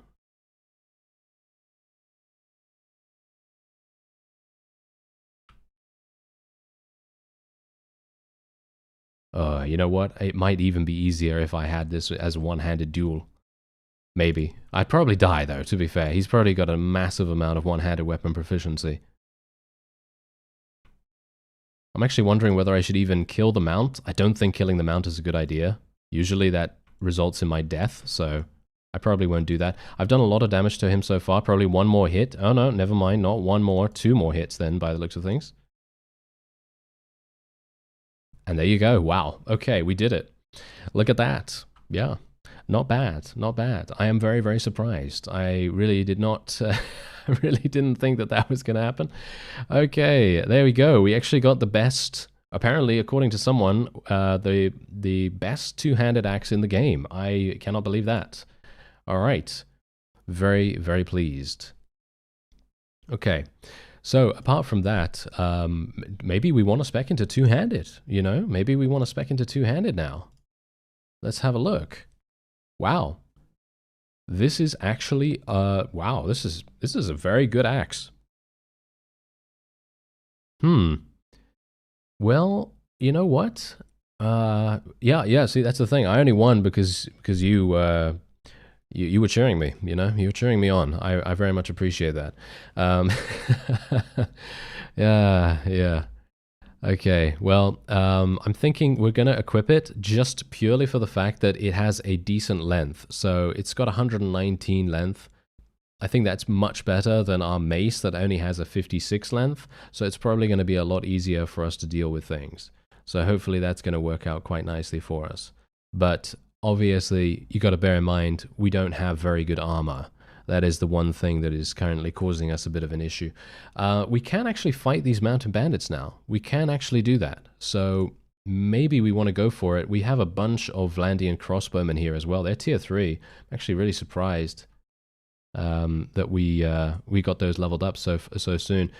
You know what? It might even be easier if I had this as a one-handed duel. Maybe. I'd probably die, though, to be fair. He's probably got a massive amount of one-handed weapon proficiency. I'm actually wondering whether I should even kill the mount. I don't think killing the mount is a good idea. Usually that results in my death, so I probably won't do that. I've done a lot of damage to him so far. Probably one more hit. Oh no, never mind. Not one more. Two more hits then, by the looks of things. And there you go. Wow. Okay, we did it. Look at that. Yeah. Not bad. Not bad. I am very, very surprised. I really did not... I really didn't think that that was going to happen. Okay, there we go. We actually got the best... Apparently, according to someone, the best two-handed axe in the game. I cannot believe that. All right. Very, very pleased. Okay. So apart from that, maybe we want to spec into two-handed, you know? Maybe we want to spec into two-handed now. Let's have a look. Wow. This is actually, wow, this is a very good axe. Well, you know what? Yeah, see, that's the thing. I only won because you were cheering me, you know? You were cheering me on. I very much appreciate that. Yeah. Okay, well, I'm thinking we're going to equip it just purely for the fact that it has a decent length. So it's got 119 length. I think that's much better than our mace that only has a 56 length. So it's probably going to be a lot easier for us to deal with things. So hopefully that's going to work out quite nicely for us. But obviously, you got to bear in mind, we don't have very good armor. That is the one thing that is currently causing us a bit of an issue. We can actually fight these mountain bandits now. We can actually do that. So maybe we want to go for it. We have a bunch of Vlandian crossbowmen here as well. They're tier 3. I'm actually really surprised that we got those leveled up so soon.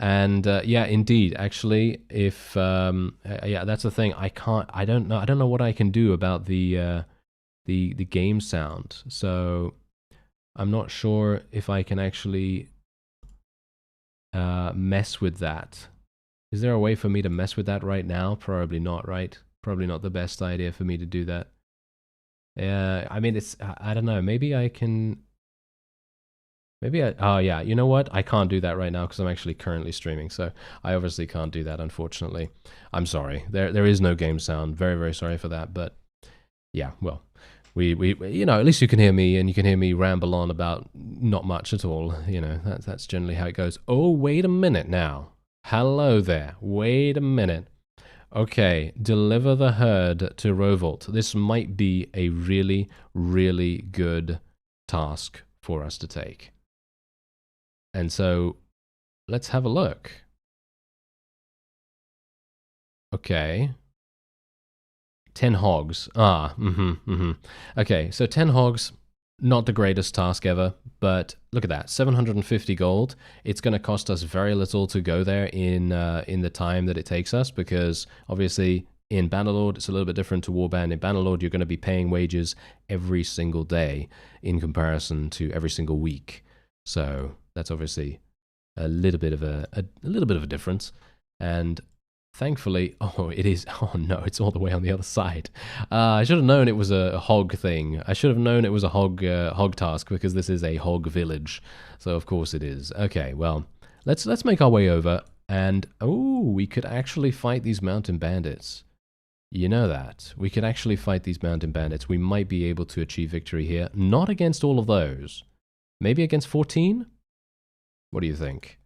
And yeah, indeed, actually, if yeah, that's the thing. I don't know what I can do about the game sound. So I'm not sure if I can actually mess with that. Is there a way for me to mess with that right now? Probably not, right? Probably not the best idea for me to do that. Yeah, I mean, I don't know. Maybe I can... oh yeah, you know what? I can't do that right now because I'm actually currently streaming, so I obviously can't do that, unfortunately. I'm sorry. There is no game sound. Very, very sorry for that, but yeah, well... We you know, at least you can hear me, and you can hear me ramble on about not much at all. You know, that's generally how it goes. Oh, wait a minute now. Hello there. Wait a minute. Okay, deliver the herd to Rovolt. This might be a really, really good task for us to take. And so, let's have a look. Okay. 10 hogs. Okay, so 10 hogs, not the greatest task ever, but look at that, 750 gold. It's going to cost us very little to go there in the time that it takes us, because obviously in Bannerlord it's a little bit different to Warband. In Bannerlord you're going to be paying wages every single day in comparison to every single week. So that's obviously a little bit of a difference. And thankfully, oh, it is. Oh no, it's all the way on the other side. I should have known it was a hog thing. I should have known it was a hog task, because this is a hog village. So of course it is. Okay, well, let's make our way over, and oh, we could actually fight these mountain bandits. You know that we could actually fight these mountain bandits. We might be able to achieve victory here. Not against all of those. Maybe against 14. What do you think?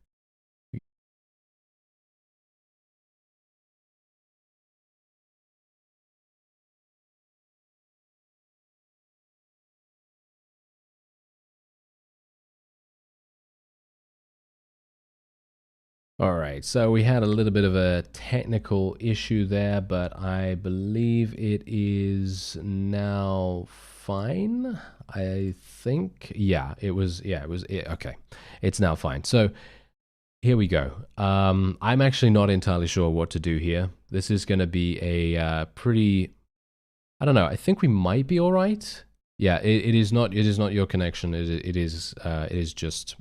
All right, so we had a little bit of a technical issue there, but I believe it is now fine. I think, yeah, it was, okay. It's now fine. So here we go. I'm actually not entirely sure what to do here. This is going to be a pretty, I don't know, I think we might be all right. Yeah, it is not your connection. It is just,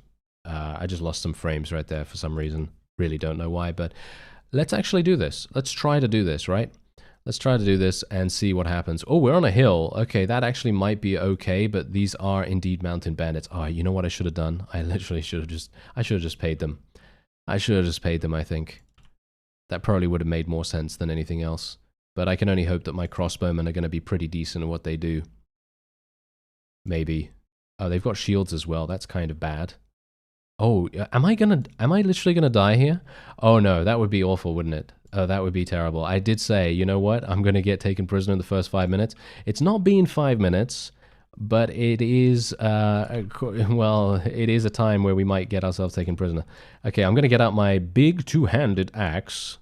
I just lost some frames right there for some reason. Really don't know why, but let's actually do this. Let's try to do this, right? Let's try to do this and see what happens. Oh, we're on a hill. Okay, that actually might be okay, but these are indeed mountain bandits. Oh, you know what I should have done? I literally should have just, I should have just paid them. I should have just paid them, I think. That probably would have made more sense than anything else. But I can only hope that my crossbowmen are going to be pretty decent at what they do. Maybe. Oh, they've got shields as well. That's kind of bad. Oh, am I literally gonna die here? Oh no, that would be awful, wouldn't it? Oh, that would be terrible. I did say, you know what? I'm gonna get taken prisoner in the first 5 minutes. It's not been 5 minutes, but it is, well, it is a time where we might get ourselves taken prisoner. Okay, I'm gonna get out my big two-handed axe,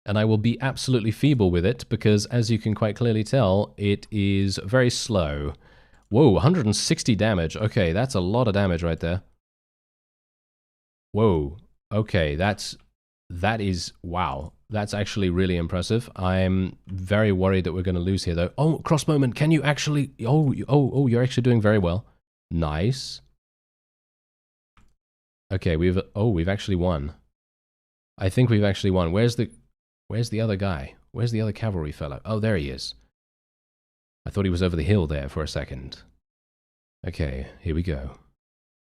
and I will be absolutely feeble with it, because as you can quite clearly tell, it is very slow. Whoa, 160 damage. Okay, that's a lot of damage right there. Whoa. Okay, that is, wow. That's actually really impressive. I'm very worried that we're going to lose here, though. Oh, crossbowman, can you actually... Oh, you're actually doing very well. Nice. Okay, we've actually won. I think we've actually won. Where's the other guy? Where's the other cavalry fellow? Oh, there he is. I thought he was over the hill there for a second. Okay, here we go.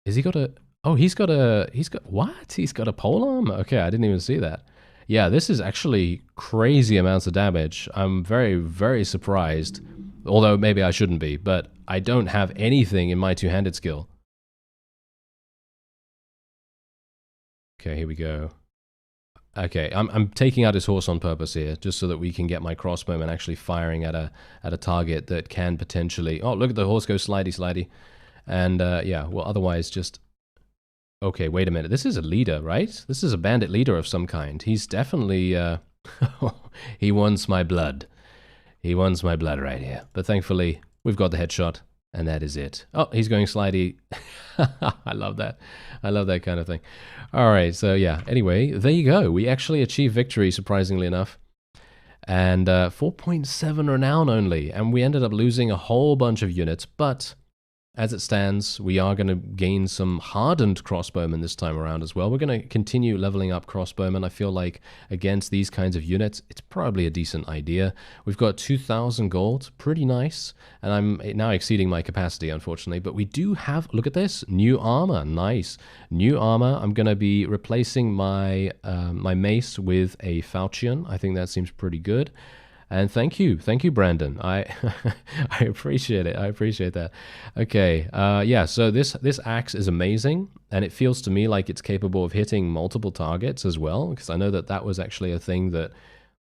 Has he got a... Oh, he's got what? He's got a polearm? Okay, I didn't even see that. Yeah, this is actually crazy amounts of damage. I'm very, very surprised. Although maybe I shouldn't be, but I don't have anything in my two-handed skill. Okay, here we go. Okay, I'm taking out his horse on purpose here, just so that we can get my crossbowman actually firing at a target that can potentially... Oh, look at the horse go slidey, slidey. And yeah, well, otherwise just... Okay, wait a minute. This is a leader, right? This is a bandit leader of some kind. He's definitely... he wants my blood. He wants my blood right here. But thankfully, we've got the headshot, and that is it. Oh, he's going slidey. I love that. I love that kind of thing. All right, so yeah. Anyway, there you go. We actually achieved victory, surprisingly enough. And 4.7 renown only. And we ended up losing a whole bunch of units, but... As it stands, we are going to gain some hardened crossbowmen this time around as well. We're going to continue leveling up crossbowmen. I feel like against these kinds of units, it's probably a decent idea. We've got 2,000 gold, pretty nice. And I'm now exceeding my capacity, unfortunately. But we do have, look at this, new armor, nice. New armor, I'm going to be replacing my, my mace with a falchion. I think that seems pretty good. And thank you, Brandon. I I appreciate it. I appreciate that. Okay, yeah. So this axe is amazing, and it feels to me like it's capable of hitting multiple targets as well. Because I know that was actually a thing that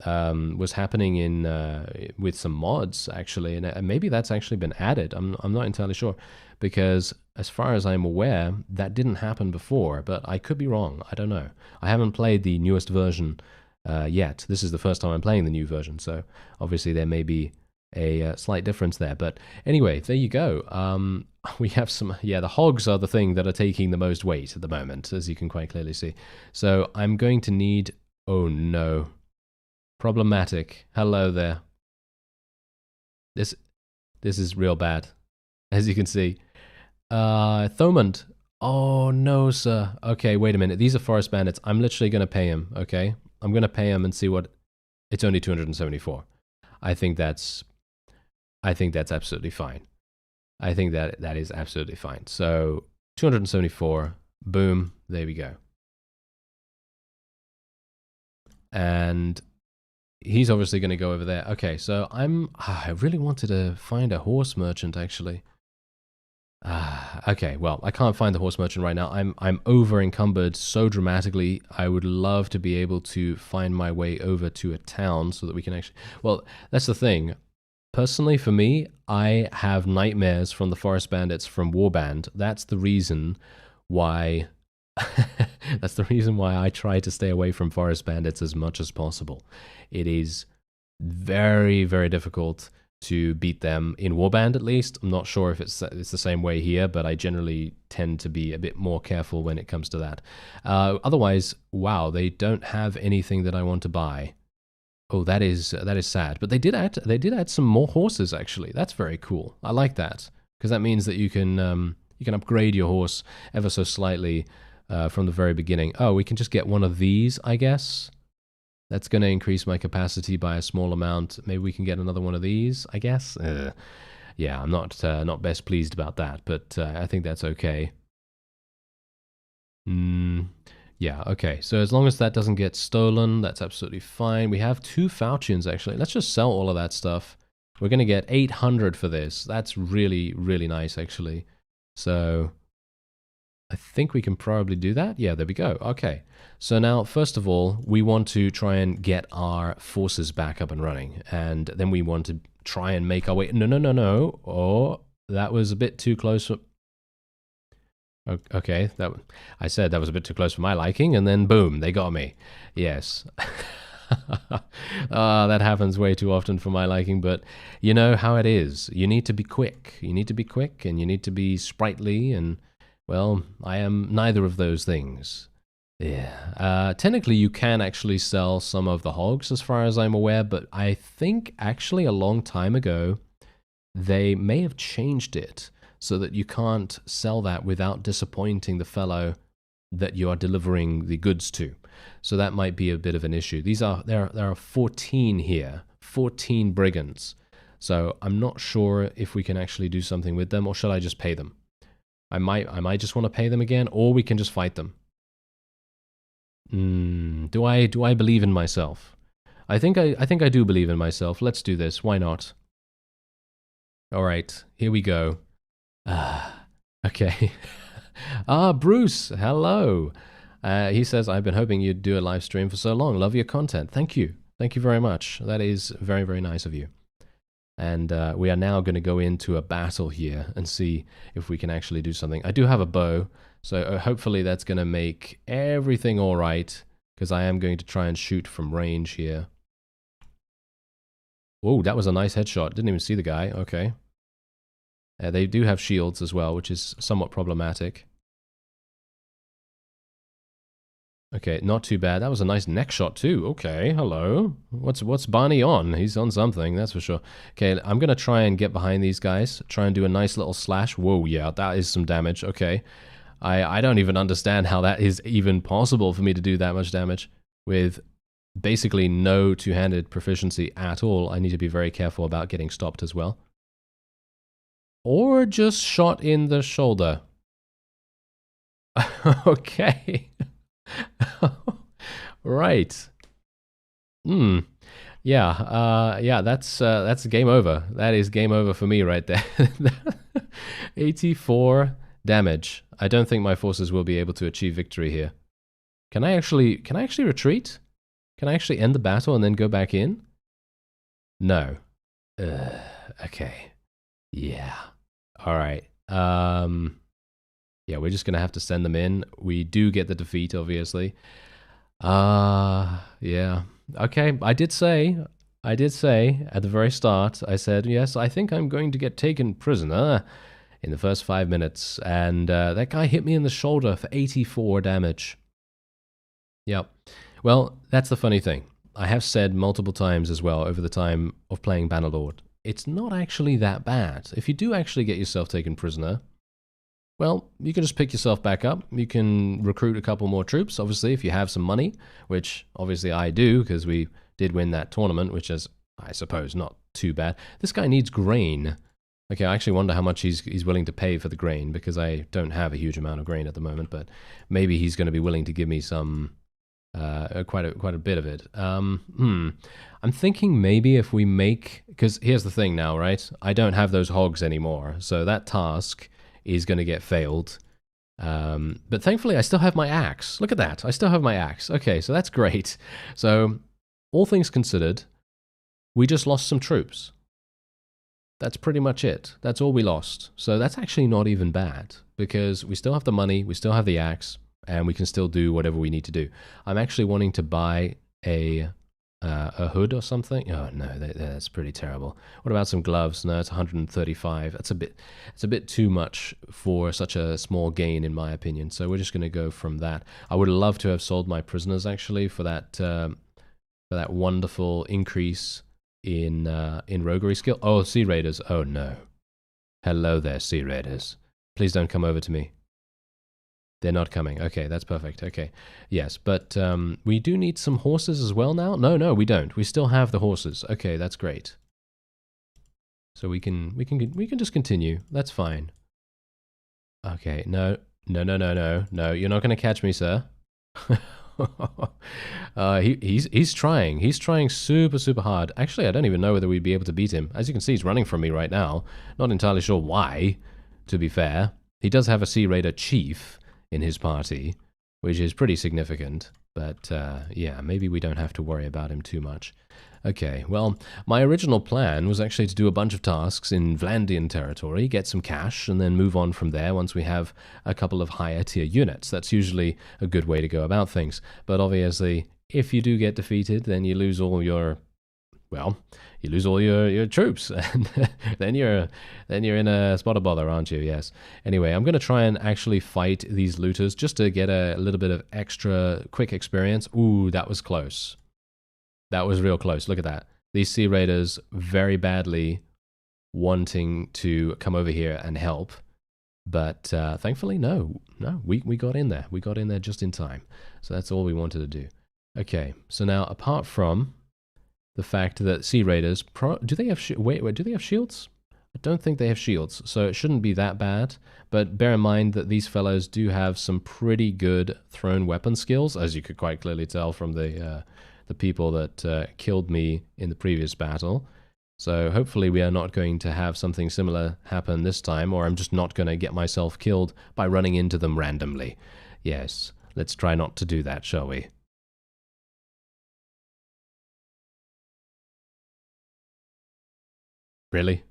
was happening in with some mods actually, and maybe that's actually been added. I'm not entirely sure, because as far as I'm aware, that didn't happen before. But I could be wrong. I don't know. I haven't played the newest version. Yet. This is the first time I'm playing the new version, so obviously there may be a slight difference there. But anyway, there you go. We have some, yeah, the hogs are the thing that are taking the most weight at the moment, as you can quite clearly see. So I'm going to need, oh no, problematic. Hello there. This is real bad, as you can see. Thomond. Oh no, sir. Okay, wait a minute. These are forest bandits. I'm literally going to pay him, okay? I'm going to pay him and see what... It's only 274. I think that's absolutely fine. I think that is absolutely fine. So 274, boom, there we go. And he's obviously going to go over there. Okay, so I really wanted to find a horse merchant, actually. Okay, well, I can't find the horse merchant right now. I'm over encumbered so dramatically. I would love to be able to find my way over to a town so that we can actually... Well, that's the thing. Personally, for me, I have nightmares from the forest bandits from Warband. That's the reason why... that's the reason why I try to stay away from forest bandits as much as possible. It is very, very difficult to beat them in Warband, at least. I'm not sure if it's the same way here, but I generally tend to be a bit more careful when it comes to that. Otherwise, wow, they don't have anything that I want to buy. Oh, that is sad. But they did add some more horses, actually. That's very cool. I like that, because that means that you can upgrade your horse ever so slightly from the very beginning. Oh, we can just get one of these, I guess. That's going to increase my capacity by a small amount. Maybe we can get another one of these, I guess. Yeah, I'm not best pleased about that, but I think that's okay. Yeah, okay. So as long as that doesn't get stolen, that's absolutely fine. We have 2 falchions, actually. Let's just sell all of that stuff. We're going to get 800 for this. That's really, really nice, actually. So I think we can probably do that. Yeah, there we go. Okay. So now, first of all, we want to try and get our forces back up and running. And then we want to try and make our way... No, no, no, no. Oh, that was a bit too close for... Okay, I said that was a bit too close for my liking, and then boom, they got me. Yes. That happens way too often for my liking, but you know how it is. You need to be quick. You need to be quick, and you need to be sprightly, and, well, I am neither of those things. Yeah. Technically, you can actually sell some of the hogs, as far as I'm aware, but I think actually a long time ago, they may have changed it so that you can't sell that without disappointing the fellow that you are delivering the goods to. So that might be a bit of an issue. There are 14 here, 14 brigands. So I'm not sure if we can actually do something with them, or should I just pay them? I might just want to pay them again, or we can just fight them. Do I believe in myself? I think I do believe in myself. Let's do this. Why not? All right, here we go. Okay. Bruce, hello. He says, I've been hoping you'd do a live stream for so long. Love your content. Thank you. Thank you very much. That is very, very nice of you. And we are now going to go into a battle here and see if we can actually do something. I do have a bow, so hopefully that's going to make everything all right, because I am going to try and shoot from range here. Whoa, that was a nice headshot. Didn't even see the guy. Okay. They do have shields as well, which is somewhat problematic. Okay, not too bad. That was a nice neck shot too. Okay, hello. What's Barney on? He's on something, that's for sure. Okay, I'm going to try and get behind these guys. Try and do a nice little slash. Whoa, yeah, that is some damage. Okay. I don't even understand how that is even possible for me to do that much damage with basically no two-handed proficiency at all. I need to be very careful about getting stopped as well. Or just shot in the shoulder. Okay. Right. Yeah, that's game over. That is game over for me right there. 84 damage. I don't think my forces will be able to achieve victory here. Can I actually retreat? Can I actually end the battle and then go back in? No. Okay. Yeah. All right. Yeah, we're just going to have to send them in. We do get the defeat, obviously. Yeah. Okay, I did say at the very start, I said, yes, I think I'm going to get taken prisoner in the first 5 minutes. And that guy hit me in the shoulder for 84 damage. Yep. Well, that's the funny thing. I have said multiple times as well over the time of playing Bannerlord, it's not actually that bad. If you do actually get yourself taken prisoner, well, you can just pick yourself back up. You can recruit a couple more troops, obviously, if you have some money, which obviously I do, because we did win that tournament, which is, I suppose, not too bad. This guy needs grain. Okay, I actually wonder how much he's willing to pay for the grain, because I don't have a huge amount of grain at the moment, but maybe he's going to be willing to give me some, quite a bit of it. I'm thinking maybe if we make, because here's the thing now, right? I don't have those hogs anymore, so that task is going to get failed. But thankfully, I still have my axe. Look at that. I still have my axe. Okay, so that's great. So, all things considered, we just lost some troops. That's pretty much it. That's all we lost. So that's actually not even bad, because we still have the money, we still have the axe, and we can still do whatever we need to do. I'm actually wanting to buy a hood or something. Oh no, that's pretty terrible. What about some gloves? No, it's 135. It's a bit too much for such a small gain, in my opinion. So we're just going to go from that. I would love to have sold my prisoners actually for that wonderful increase in roguery skill. Oh, Sea Raiders. Oh no. Hello there, Sea Raiders. Please don't come over to me. They're not coming. Okay, that's perfect. Okay, yes, but we do need some horses as well now. No, we don't. We still have the horses. Okay, that's great. So we can just continue. That's fine. Okay, no. You're not going to catch me, sir. He's trying. He's trying super hard. Actually, I don't even know whether we'd be able to beat him. As you can see, he's running from me right now. Not entirely sure why, to be fair. He does have a Sea Raider chief in his party, which is pretty significant. But yeah, maybe we don't have to worry about him too much. Okay, well, my original plan was actually to do a bunch of tasks in Vlandian territory, get some cash, and then move on from there once we have a couple of higher tier units. That's usually a good way to go about things. But obviously, if you do get defeated, then you lose all your, well, you lose all your troops, and then you're in a spot of bother, aren't you? Yes. Anyway, I'm going to try and actually fight these looters just to get a little bit of extra quick experience. Ooh, that was close. That was real close. Look at that. These Sea Raiders very badly wanting to come over here and help. But thankfully, no, we got in there. We got in there just in time. So that's all we wanted to do. Okay, so now apart from the fact that Sea Raiders, do they have wait, do they have shields? I don't think they have shields, so it shouldn't be that bad. But bear in mind that these fellows do have some pretty good thrown weapon skills, as you could quite clearly tell from the people that killed me in the previous battle. So hopefully we are not going to have something similar happen this time, or I'm just not going to get myself killed by running into them randomly. Yes, let's try not to do that, shall we? Really?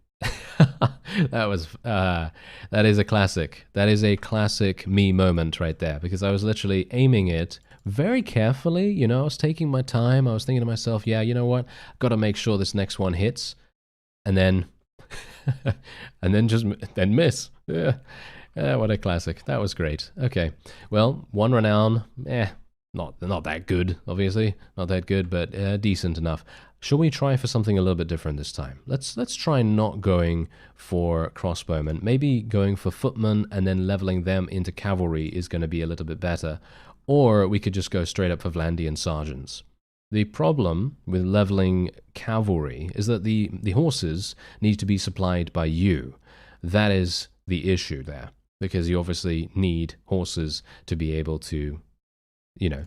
That is a classic. That is a classic me moment right there, because I was literally aiming it very carefully. You know, I was taking my time. I was thinking to myself, yeah, you know what? I've got to make sure this next one hits, and then and then miss. Yeah. What a classic. That was great. Okay. Well, one renown, not that good, obviously. Not that good, but decent enough. Shall we try for something a little bit different this time? Let's try not going for crossbowmen. Maybe going for footmen and then leveling them into cavalry is going to be a little bit better. Or we could just go straight up for Vlandian sergeants. The problem with leveling cavalry is that the horses need to be supplied by you. That is the issue there, because you obviously need horses to be able to, you know,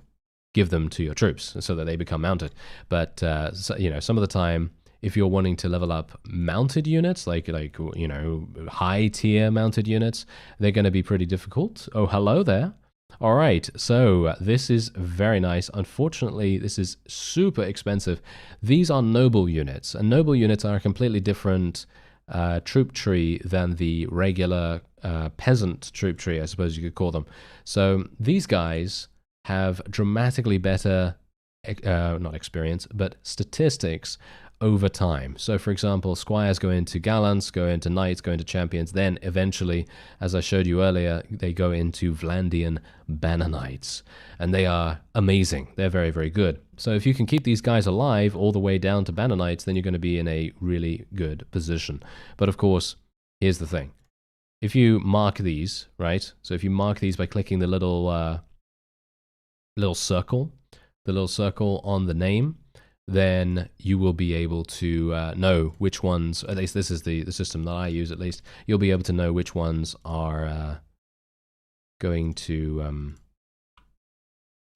give them to your troops so that they become mounted. But so, you know, some of the time, if you're wanting to level up mounted units, like you know, high tier mounted units, they're going to be pretty difficult. Oh, hello there. All right, so this is very nice. Unfortunately, this is super expensive. These are noble units, and noble units are a completely different troop tree than the regular peasant troop tree, I suppose you could call them. So these guys have dramatically better, not experience, but statistics over time. So for example, squires go into gallants, go into knights, go into champions, then eventually, as I showed you earlier, they go into Vlandian banner knights, and they are amazing. They're very good. So if you can keep these guys alive all the way down to banner knights, then you're going to be in a really good position. But of course, here's the thing. If you mark these, right? So if you mark these by clicking the little circle, on the name, then you will be able to know which ones, at least this is the system that I use at least, you'll be able to know which ones are going to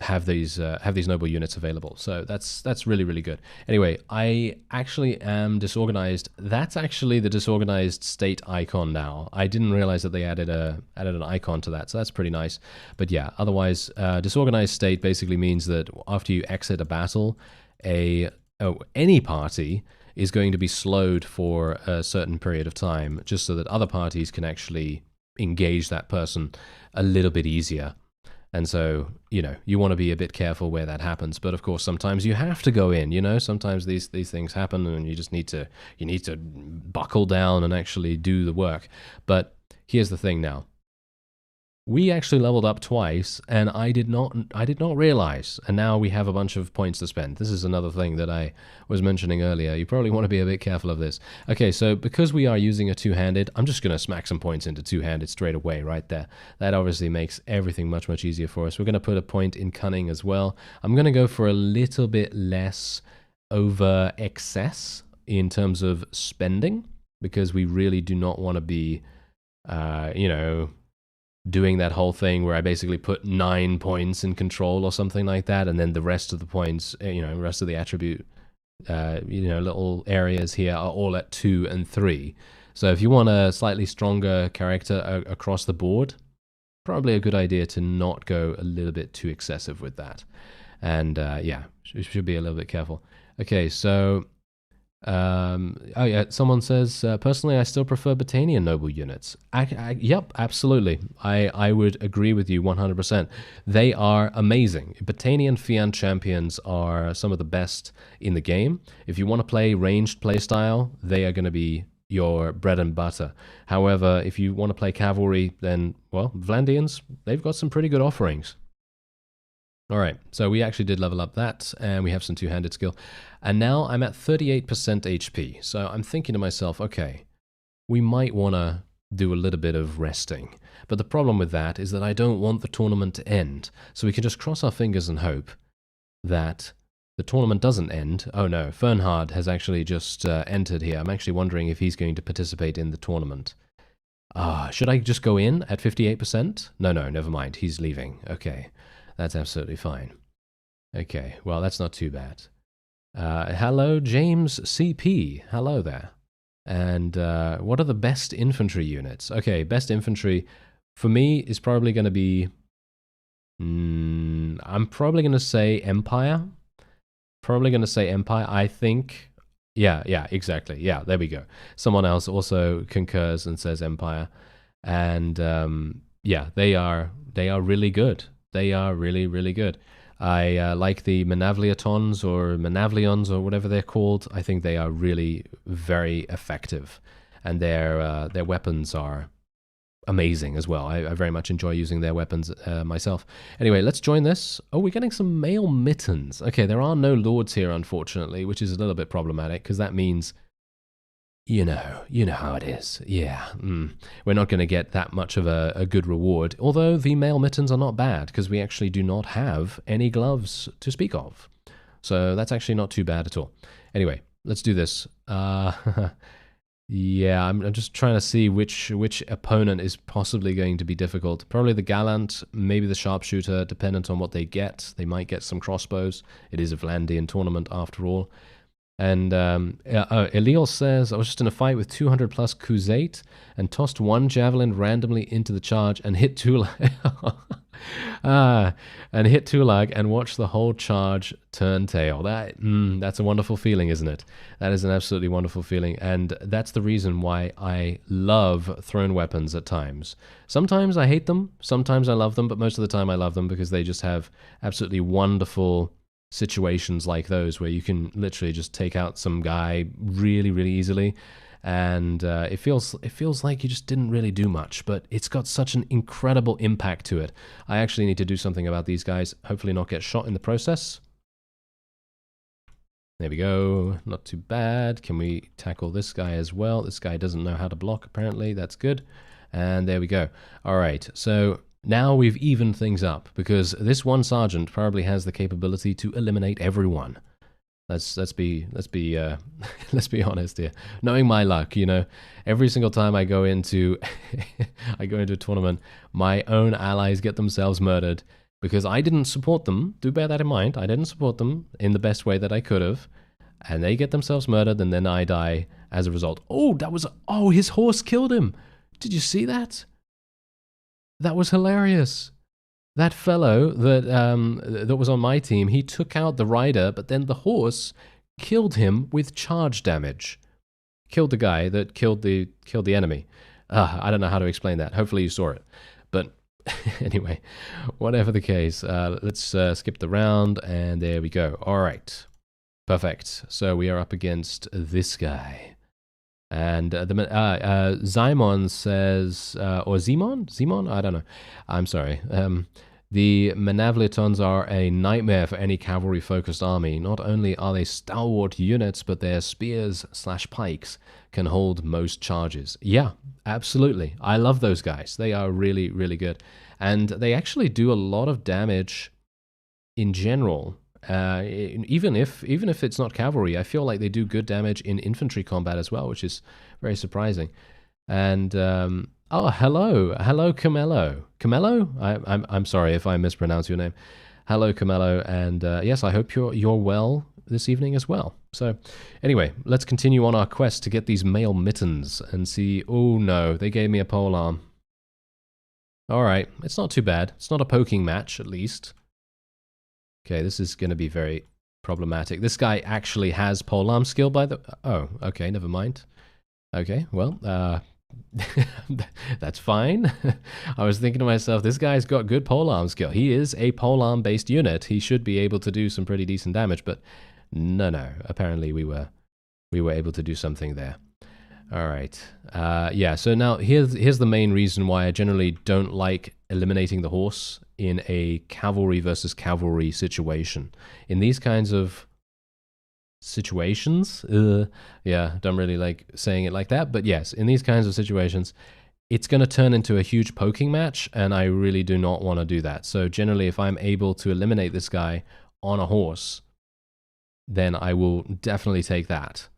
have these noble units available. So that's really good. Anyway, I actually am disorganized. That's actually the disorganized state icon now. I didn't realize that they added an icon to that, so that's pretty nice. But yeah, otherwise, disorganized state basically means that after you exit a battle, any party is going to be slowed for a certain period of time, just so that other parties can actually engage that person a little bit easier. And so, you know, you want to be a bit careful where that happens. But of course, sometimes you have to go in, you know, sometimes these things happen and you just need to buckle down and actually do the work. But here's the thing now. We actually leveled up twice, and I did not realize, and now we have a bunch of points to spend. This is another thing that I was mentioning earlier. You probably want to be a bit careful of this. Okay, so because we are using a two-handed, I'm just going to smack some points into two-handed straight away right there. That obviously makes everything much easier for us. We're going to put a point in cunning as well. I'm going to go for a little bit less over excess in terms of spending, because we really do not want to be, you know, doing that whole thing where I basically put 9 points in control or something like that, and then the rest of the points, rest of the attribute, little areas here are all at 2 and 3. So if you want a slightly stronger character across the board, probably a good idea to not go a little bit too excessive with that. And yeah, you should be a little bit careful. Okay, so oh yeah, someone says, personally, I still prefer Botanian noble units. Yep, absolutely. I would agree with you 100%. They are amazing. Botanian Fian champions are some of the best in the game. If you want to play ranged playstyle, they are going to be your bread and butter. However, if you want to play cavalry, then, well, Vlandians, they've got some pretty good offerings. All right, so we actually did level up that, and we have some two-handed skill. And now I'm at 38% HP, so I'm thinking to myself, okay, we might want to do a little bit of resting. But the problem with that is that I don't want the tournament to end, so we can just cross our fingers and hope that the tournament doesn't end. Oh no, Fernhard has actually just entered here. I'm actually wondering if he's going to participate in the tournament. Should I just go in at 58%? No, never mind, he's leaving. Okay. That's absolutely fine. Okay, well, that's not too bad. Hello, James CP. Hello there. And what are the best infantry units? Okay, best infantry for me is probably going to be... I'm probably going to say Empire. I think... Yeah, exactly. Yeah, there we go. Someone else also concurs and says Empire. And yeah, they are really good. They are really, really good. I like the Manavliatons or Manavlions or whatever they're called. I think they are really very effective, and their weapons are amazing as well. I very much enjoy using their weapons myself. Anyway, let's join this. Oh, we're getting some male mittens. Okay, there are no lords here, unfortunately, which is a little bit problematic because that means... You know how it is. Yeah, we're not going to get that much of a good reward, although the male mittens are not bad, because we actually do not have any gloves to speak of. So that's actually not too bad at all. Anyway, let's do this. Yeah, I'm just trying to see which opponent is possibly going to be difficult. Probably the Gallant, maybe the Sharpshooter, dependent on what they get. They might get some crossbows. It is a Vlandian tournament after all. And Eliel says, I was just in a fight with 200 plus Khuzait and tossed one javelin randomly into the charge and hit Tulag. And watched the whole charge turn tail. That's a wonderful feeling, isn't it? That is an absolutely wonderful feeling. And that's the reason why I love thrown weapons at times. Sometimes I hate them, sometimes I love them, but most of the time I love them because they just have absolutely wonderful situations like those where you can literally just take out some guy really, really easily, and it feels like you just didn't really do much, but it's got such an incredible impact to it. I actually need to do something about these guys, hopefully not get shot in the process. There we go, not too bad. Can we tackle this guy as well? This guy doesn't know how to block, apparently. That's good. And there we go. All right, so now we've evened things up, because this one sergeant probably has the capability to eliminate everyone. Let's be honest here. Knowing my luck, every single time I go into a tournament, my own allies get themselves murdered because I didn't support them. Do bear that in mind. I didn't support them in the best way that I could have, and they get themselves murdered, and then I die as a result. Oh, his horse killed him. Did you see that? That was hilarious. That fellow that was on my team, he took out the rider, but then the horse killed him with charge damage. Killed the guy that killed the enemy. I don't know how to explain that. Hopefully you saw it. But anyway, whatever the case, let's skip the round, and there we go. All right. Perfect. So we are up against this guy. And Zymon says, or Zimon? I don't know. I'm sorry. The Manavliatons are a nightmare for any cavalry-focused army. Not only are they stalwart units, but their spears/pikes can hold most charges. Yeah, absolutely. I love those guys. They are really, really good. And they actually do a lot of damage in general. Even if it's not cavalry, I feel like they do good damage in infantry combat as well, which is very surprising. And Oh, hello. Hello, Camello. Camello? I'm sorry if I mispronounce your name. Hello, Camello, and yes, I hope you're well this evening as well. So, anyway, let's continue on our quest to get these mail mittens and see. Oh no, they gave me a pole arm. All right, it's not too bad. It's not a poking match, at least. Okay, this is going to be very problematic. This guy actually has polearm skill by the... Oh, okay, never mind. Okay, well, that's fine. I was thinking to myself, this guy's got good polearm skill. He is a polearm-based unit. He should be able to do some pretty decent damage, but no. Apparently we were able to do something there. All right. Yeah, so now here's the main reason why I generally don't like eliminating the horse in a cavalry versus cavalry situation. In these kinds of situations, yeah, don't really like saying it like that, but yes, in these kinds of situations, it's going to turn into a huge poking match, and I really do not want to do that. So generally, if I'm able to eliminate this guy on a horse, then I will definitely take that.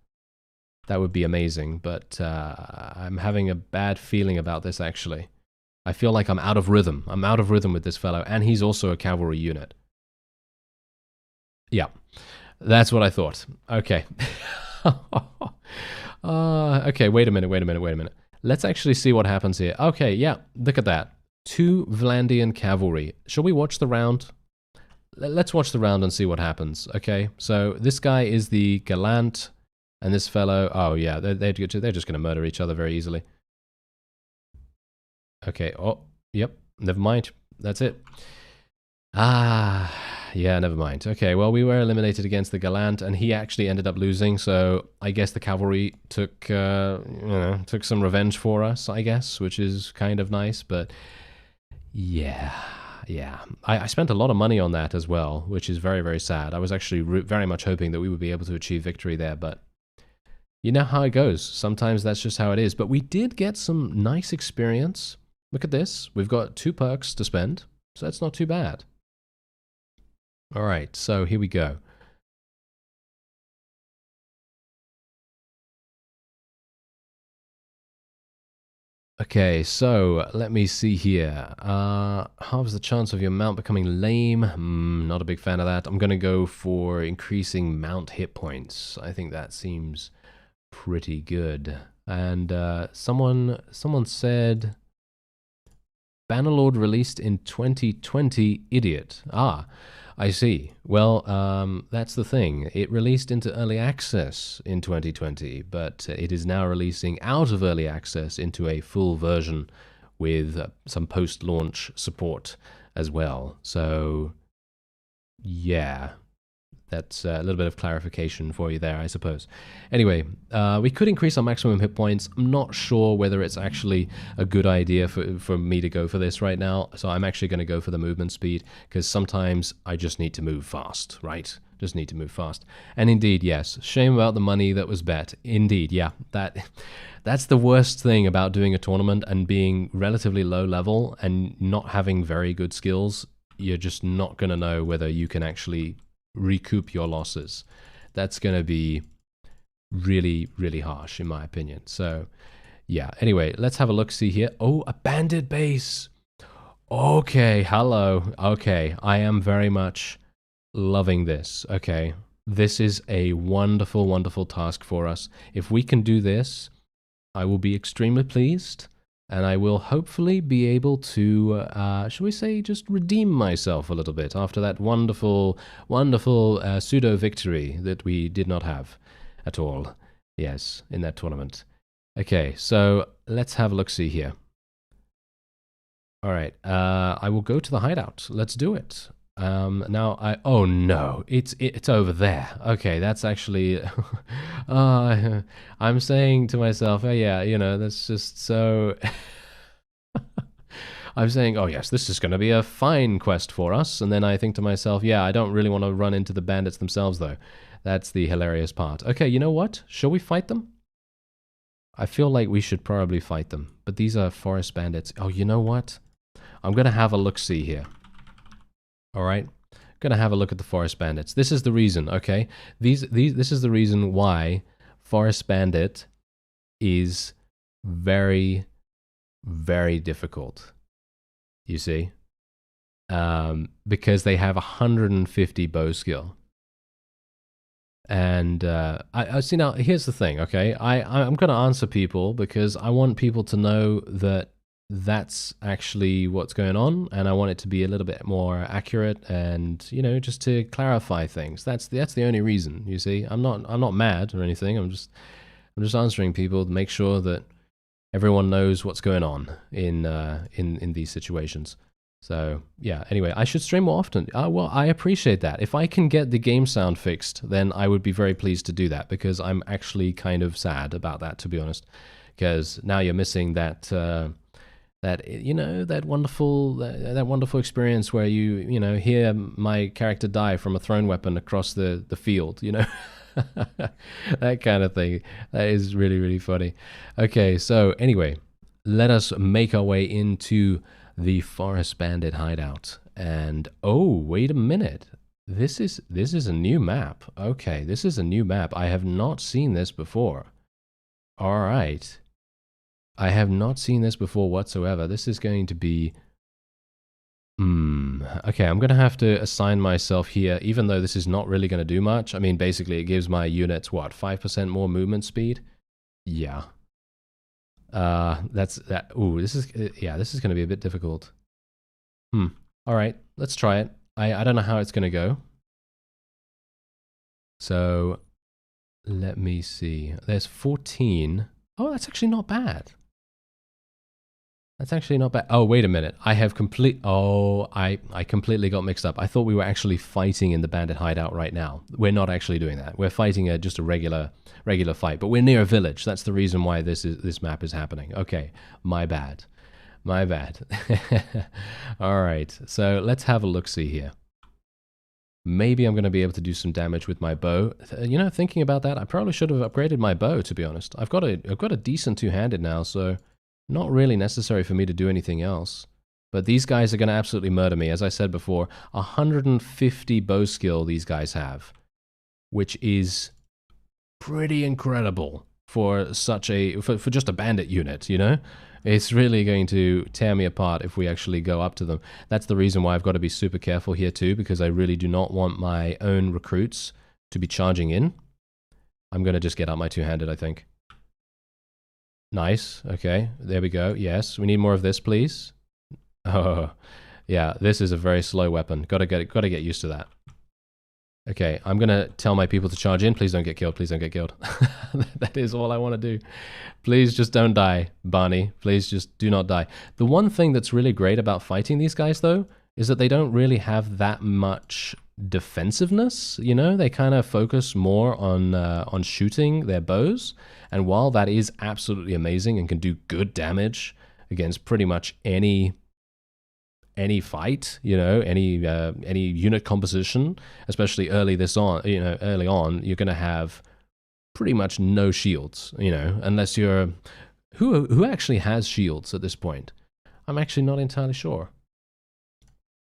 That would be amazing, but I'm having a bad feeling about this, actually. I feel like I'm out of rhythm. I'm out of rhythm with this fellow, and he's also a cavalry unit. Yeah, that's what I thought. Okay. Okay, wait a minute. Let's actually see what happens here. Okay, yeah, look at that. 2 Vlandian cavalry. Shall we watch the round? Let's watch the round and see what happens, okay? So this guy is the Gallant, and this fellow... Oh, yeah, they're just going to murder each other very easily. Okay, oh, yep, never mind. That's it. Ah, yeah, never mind. Okay, well, we were eliminated against the Gallant, and he actually ended up losing, so I guess the cavalry took some revenge for us, I guess, which is kind of nice, but yeah. I spent a lot of money on that as well, which is very, very sad. I was actually very much hoping that we would be able to achieve victory there, but you know how it goes. Sometimes that's just how it is, but we did get some nice experience. Look at this. We've got 2 perks to spend, so that's not too bad. All right, so here we go. Okay, so let me see here. Halves the chance of your mount becoming lame. Not a big fan of that. I'm going to go for increasing mount hit points. I think that seems pretty good. And someone said Bannerlord released in 2020, idiot. Ah, I see. Well, that's the thing. It released into early access in 2020, but it is now releasing out of early access into a full version with some post-launch support as well. So, yeah, that's a little bit of clarification for you there, I suppose. Anyway, we could increase our maximum hit points. I'm not sure whether it's actually a good idea for me to go for this right now, so I'm actually going to go for the movement speed, because sometimes I just need to move fast, right? Just need to move fast. And indeed, yes, shame about the money that was bet. Indeed, yeah, that's the worst thing about doing a tournament and being relatively low level and not having very good skills. You're just not going to know whether you can actually recoup your losses. That's going to be really, really harsh in my opinion. So yeah, anyway, let's have a look, see here. Oh, a bandit base. Okay, hello. Okay, I am very much loving this. Okay, this is a wonderful, wonderful task for us. If we can do this, I will be extremely pleased. And I will hopefully be able to, shall we say, just redeem myself a little bit after that wonderful, wonderful pseudo-victory that we did not have at all, yes, in that tournament. Okay, so let's have a look-see here. All right, I will go to the hideout. Let's do it. Oh no, it's over there. Okay, that's actually, I'm saying to myself, oh yeah, you know, that's just so, I'm saying, oh yes, this is going to be a fine quest for us. And then I think to myself, yeah, I don't really want to run into the bandits themselves though. That's the hilarious part. Okay, you know what? Shall we fight them? I feel like we should probably fight them, but these are forest bandits. Oh, you know what? I'm going to have a look-see here. All right, gonna have a look at the forest bandits. This is the reason, okay? This is the reason why forest bandit is very, very difficult, you see, because they have 150 bow skill. And I see now. Here's the thing, okay? I'm going to answer people because I want people to know that that's actually what's going on, and I want it to be a little bit more accurate, and just to clarify things. That's the only reason. You see, I'm not mad or anything. I'm just answering people to make sure that everyone knows what's going on in these situations. So yeah, anyway, I should stream more often. Well, I appreciate that. If I can get the game sound fixed, then I would be very pleased to do that, because I'm actually kind of sad about that, to be honest. Because now you're missing that that wonderful experience where you hear my character die from a thrown weapon across the field, that kind of thing. That is really, really funny. Okay, so anyway, let us make our way into the Forest Bandit hideout. And oh, wait a minute. This is a new map. Okay, this is a new map. I have not seen this before. All right. I have not seen this before whatsoever. This is going to be... Okay, I'm going to have to assign myself here, even though this is not really going to do much. I mean, basically, it gives my units, what, 5% more movement speed? Yeah. That's that. Ooh, this is going to be a bit difficult. All right, let's try it. I don't know how it's going to go. So let me see. There's 14. Oh, that's actually not bad. That's actually not bad. Oh, wait a minute. I completely got mixed up. I thought we were actually fighting in the bandit hideout right now. We're not actually doing that. We're fighting just a regular fight, but we're near a village. That's the reason why this map is happening. Okay, my bad. My bad. All right, so let's have a look-see here. Maybe I'm going to be able to do some damage with my bow. Thinking about that, I probably should have upgraded my bow, to be honest. I've got a decent two-handed now, so not really necessary for me to do anything else. But these guys are going to absolutely murder me. As I said before, 150 bow skill these guys have, which is pretty incredible for for just a bandit unit, It's really going to tear me apart if we actually go up to them. That's the reason why I've got to be super careful here too, because I really do not want my own recruits to be charging in. I'm going to just get out my two-handed, I think. Nice. Okay, there we go. Yes, we need more of this, please. Oh, yeah, this is a very slow weapon. Gotta get used to that. Okay, I'm gonna tell my people to charge in. Please don't get killed. Please don't get killed. That is all I want to do. Please just don't die, Barney. Please just do not die. The one thing that's really great about fighting these guys, though, is that they don't really have that much defensiveness. They kind of focus more on shooting their bows, and while that is absolutely amazing and can do good damage against pretty much any fight, any unit composition, especially early on, you're going to have pretty much no shields, unless you're who actually has shields at this point. I'm actually not entirely sure.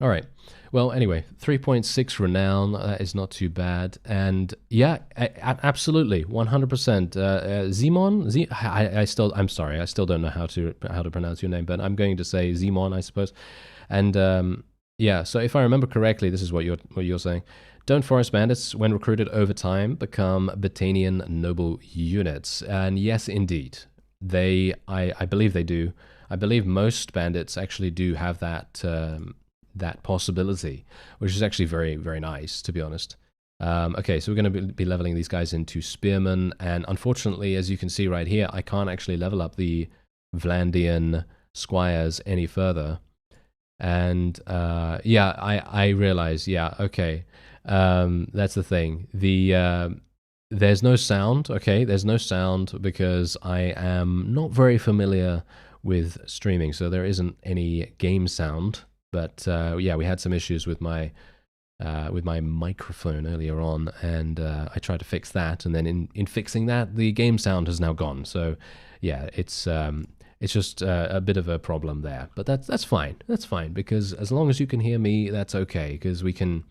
All right. Well, anyway, 3.6 renown. That is not too bad. And yeah, absolutely, 100%. Zimon. I'm sorry. I still don't know how to pronounce your name, but I'm going to say Zimon, I suppose. And yeah. So if I remember correctly, this is what you're saying. Don't forest bandits, when recruited over time, become Battanian noble units? And yes, indeed, I believe they do. I believe most bandits actually do have that. That possibility, which is actually very, very nice, to be honest. Okay, so we're going to be leveling these guys into spearmen, and unfortunately, as you can see right here, I can't actually level up the Vlandian squires any further. And yeah, I realize, yeah, okay, that's the thing. There's no sound, okay? There's no sound because I am not very familiar with streaming, so there isn't any game sound. But yeah, we had some issues with my microphone earlier on, and I tried to fix that. And then in fixing that, the game sound has now gone. So yeah, it's just a bit of a problem there. But that's fine. That's fine, because as long as you can hear me, that's okay. Because we can,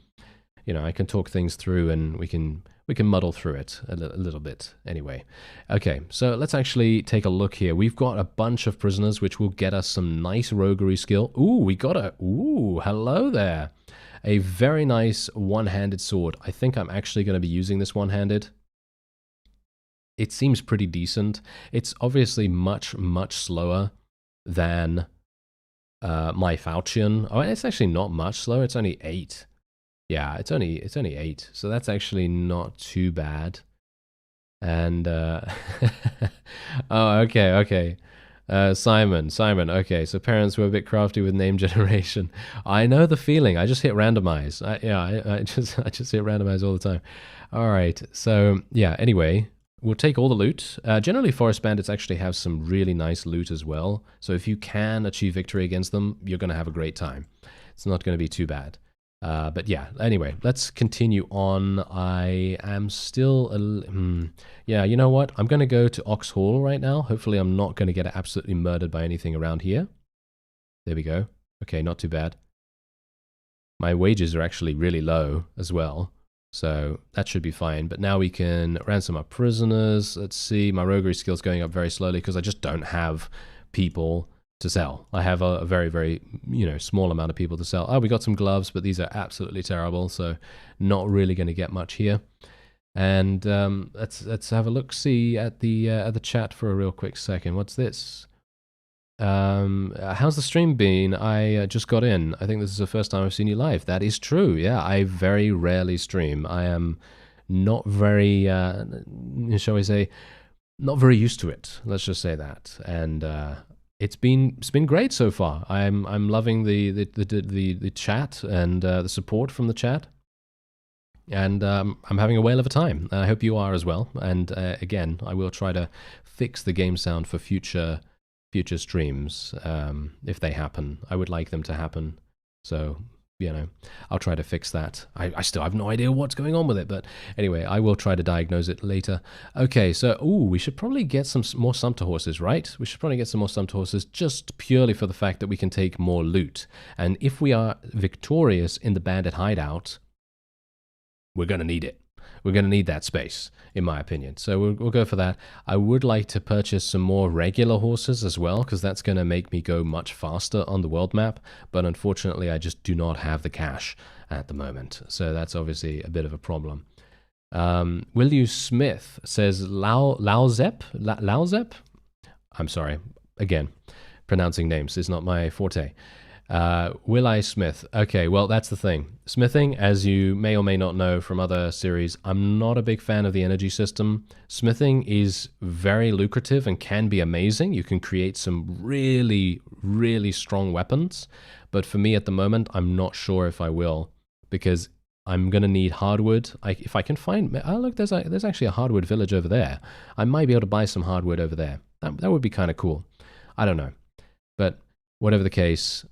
I can talk things through, and we can muddle through it a little bit anyway. Okay, so let's actually take a look here. We've got a bunch of prisoners, which will get us some nice roguery skill. Ooh, we got a... Ooh, hello there. A very nice one-handed sword. I think I'm actually going to be using this one-handed. It seems pretty decent. It's obviously much, much slower than my falchion. Oh, it's actually not much slower. It's only 8. Yeah, it's only 8. So that's actually not too bad. And oh, okay. Simon. Okay, so parents were a bit crafty with name generation. I know the feeling. I just hit randomize. I just hit randomize all the time. All right. So yeah. Anyway, we'll take all the loot. Generally, forest bandits actually have some really nice loot as well. So if you can achieve victory against them, you're going to have a great time. It's not going to be too bad. But yeah, anyway, let's continue on. I am still... yeah, you know what? I'm going to go to Ox Hall right now. Hopefully I'm not going to get absolutely murdered by anything around here. There we go. Okay, not too bad. My wages are actually really low as well, so that should be fine. But now we can ransom our prisoners. Let's see, my roguery skill's going up very slowly because I just don't have people to sell. I have a very, very, small amount of people to sell. Oh, we got some gloves, but these are absolutely terrible, so not really going to get much here. And let's have a look, see at the chat for a real quick second. What's this? How's the stream been? I just got in. I think this is the first time I've seen you live. That is true. Yeah, I very rarely stream. I am not very, shall we say, not very used to it. Let's just say that. And it's been great so far. I'm loving the chat and the support from the chat, and I'm having a whale of a time. I hope you are as well. And again, I will try to fix the game sound for future streams if they happen. I would like them to happen. So I'll try to fix that. I still have no idea what's going on with it, but anyway, I will try to diagnose it later. Okay, so, we should probably get some more sumpter horses, right? We should probably get some more sumpter horses just purely for the fact that we can take more loot. And if we are victorious in the bandit hideout, we're going to need it. We're going to need that space, in my opinion. So we'll go for that. I would like to purchase some more regular horses as well, because that's going to make me go much faster on the world map. But unfortunately, I just do not have the cash at the moment. So that's obviously a bit of a problem. Will Smith says Lauzep? Lauzep? I'm sorry. Again, pronouncing names is not my forte. Will Smith. Okay, well, that's the thing. Smithing, as you may or may not know from other series, I'm not a big fan of the energy system. Smithing is very lucrative and can be amazing. You can create some really, really strong weapons. But for me at the moment, I'm not sure if I will, because I'm going to need hardwood. If I can find... Oh, look, there's actually a hardwood village over there. I might be able to buy some hardwood over there. That would be kind of cool. I don't know. But... whatever the case,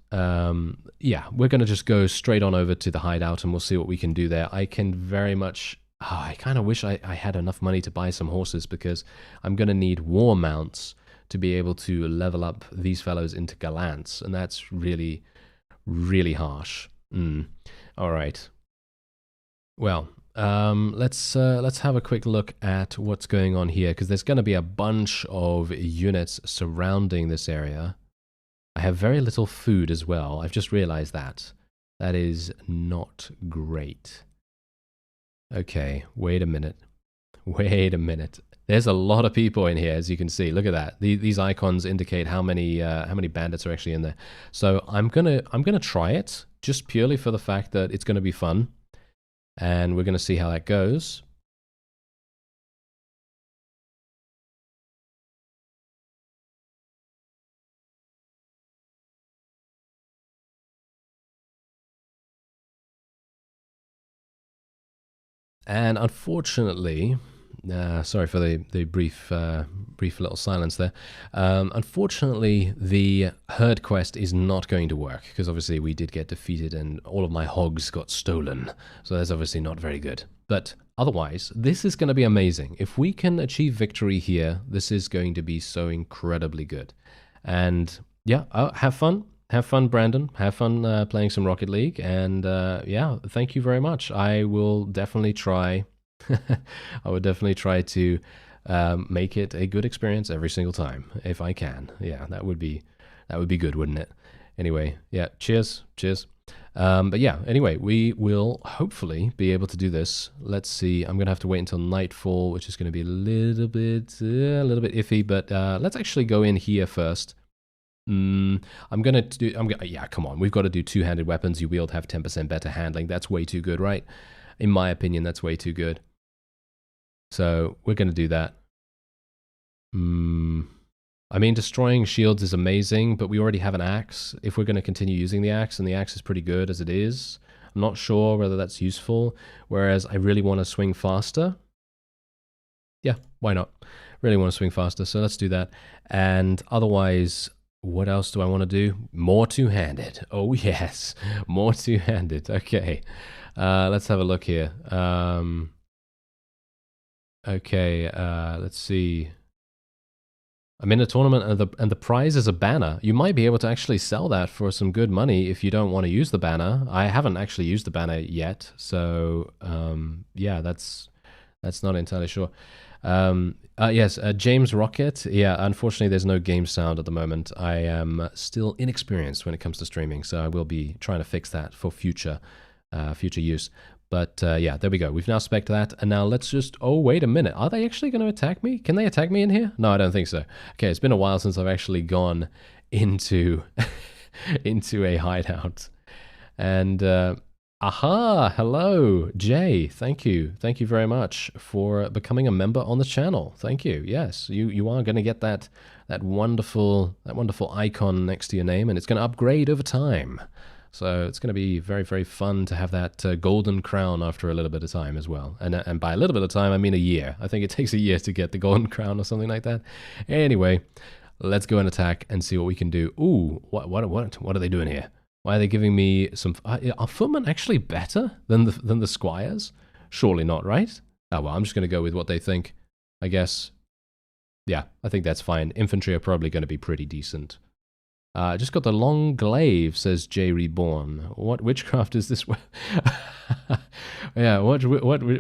yeah, we're going to just go straight on over to the hideout and we'll see what we can do there. I can very much... I kind of wish I had enough money to buy some horses, because I'm going to need war mounts to be able to level up these fellows into gallants, and that's really, really harsh. All right. Well, let's have a quick look at what's going on here, because there's going to be a bunch of units surrounding this area. I have very little food as well. I've just realized that. That is not great. Okay, wait a minute. Wait a minute. There's a lot of people in here, as you can see. Look at that. These icons indicate how many bandits are actually in there. So I'm gonna try it, just purely for the fact that it's gonna be fun, and we're gonna see how that goes. And unfortunately, sorry for the brief little silence there. Unfortunately, the herd quest is not going to work, because obviously we did get defeated and all of my hogs got stolen. So that's obviously not very good. But otherwise, this is going to be amazing. If we can achieve victory here, this is going to be so incredibly good. And yeah, have fun. Have fun, Brandon. Have fun playing some Rocket League. And yeah, thank you very much. I will definitely try I would definitely try to make it a good experience every single time if I can. Yeah, that would be good, wouldn't it? Anyway, yeah, cheers, cheers. But yeah, anyway, we will hopefully be able to do this. Let's see. I'm gonna have to wait until nightfall, which is gonna be a little bit iffy. But let's actually go in here first. I'm gonna do. Yeah, come on. We've got to do two-handed weapons. You wield have 10% better handling. That's way too good, right? In my opinion, that's way too good. So we're gonna do that. I mean, destroying shields is amazing, but we already have an axe. If we're going to continue using the axe, and the axe is pretty good as it is, I'm not sure whether that's useful. Whereas I really want to swing faster. Yeah, why not? Really want to swing faster, so let's do that. And otherwise, what else do I want to do? More two-handed. Oh yes, more two-handed. Okay, let's have a look here. Okay, let's see. I'm in a tournament and the prize is a banner. You might be able to actually sell that for some good money if you don't want to use the banner. I haven't actually used the banner yet, so yeah, that's not entirely sure. Yes, James Rocket. Yeah, unfortunately, there's no game sound at the moment. I am still inexperienced when it comes to streaming, so I will be trying to fix that for future use. But yeah, there we go. We've now spec'd that, and now let's just... Oh, wait a minute. Are they actually going to attack me? Can they attack me in here? No, I don't think so. Okay, it's been a while since I've actually gone into into a hideout. And aha, hello, Jay. Thank you. Thank you very much for becoming a member on the channel. Thank you. Yes, you are going to get that wonderful icon next to your name, and it's going to upgrade over time. So it's going to be very, very fun to have that golden crown after a little bit of time as well. And by a little bit of time, I mean a year. I think it takes a year to get the golden crown or something like that. Anyway, let's go and attack and see what we can do. Ooh, what are they doing here? Why are they giving me some... Are footmen actually better than the squires? Surely not, right? Oh, well, I'm just going to go with what they think, I guess. Yeah, I think that's fine. Infantry are probably going to be pretty decent. Just got the long glaive, says J Reborn. What witchcraft is this? Yeah, what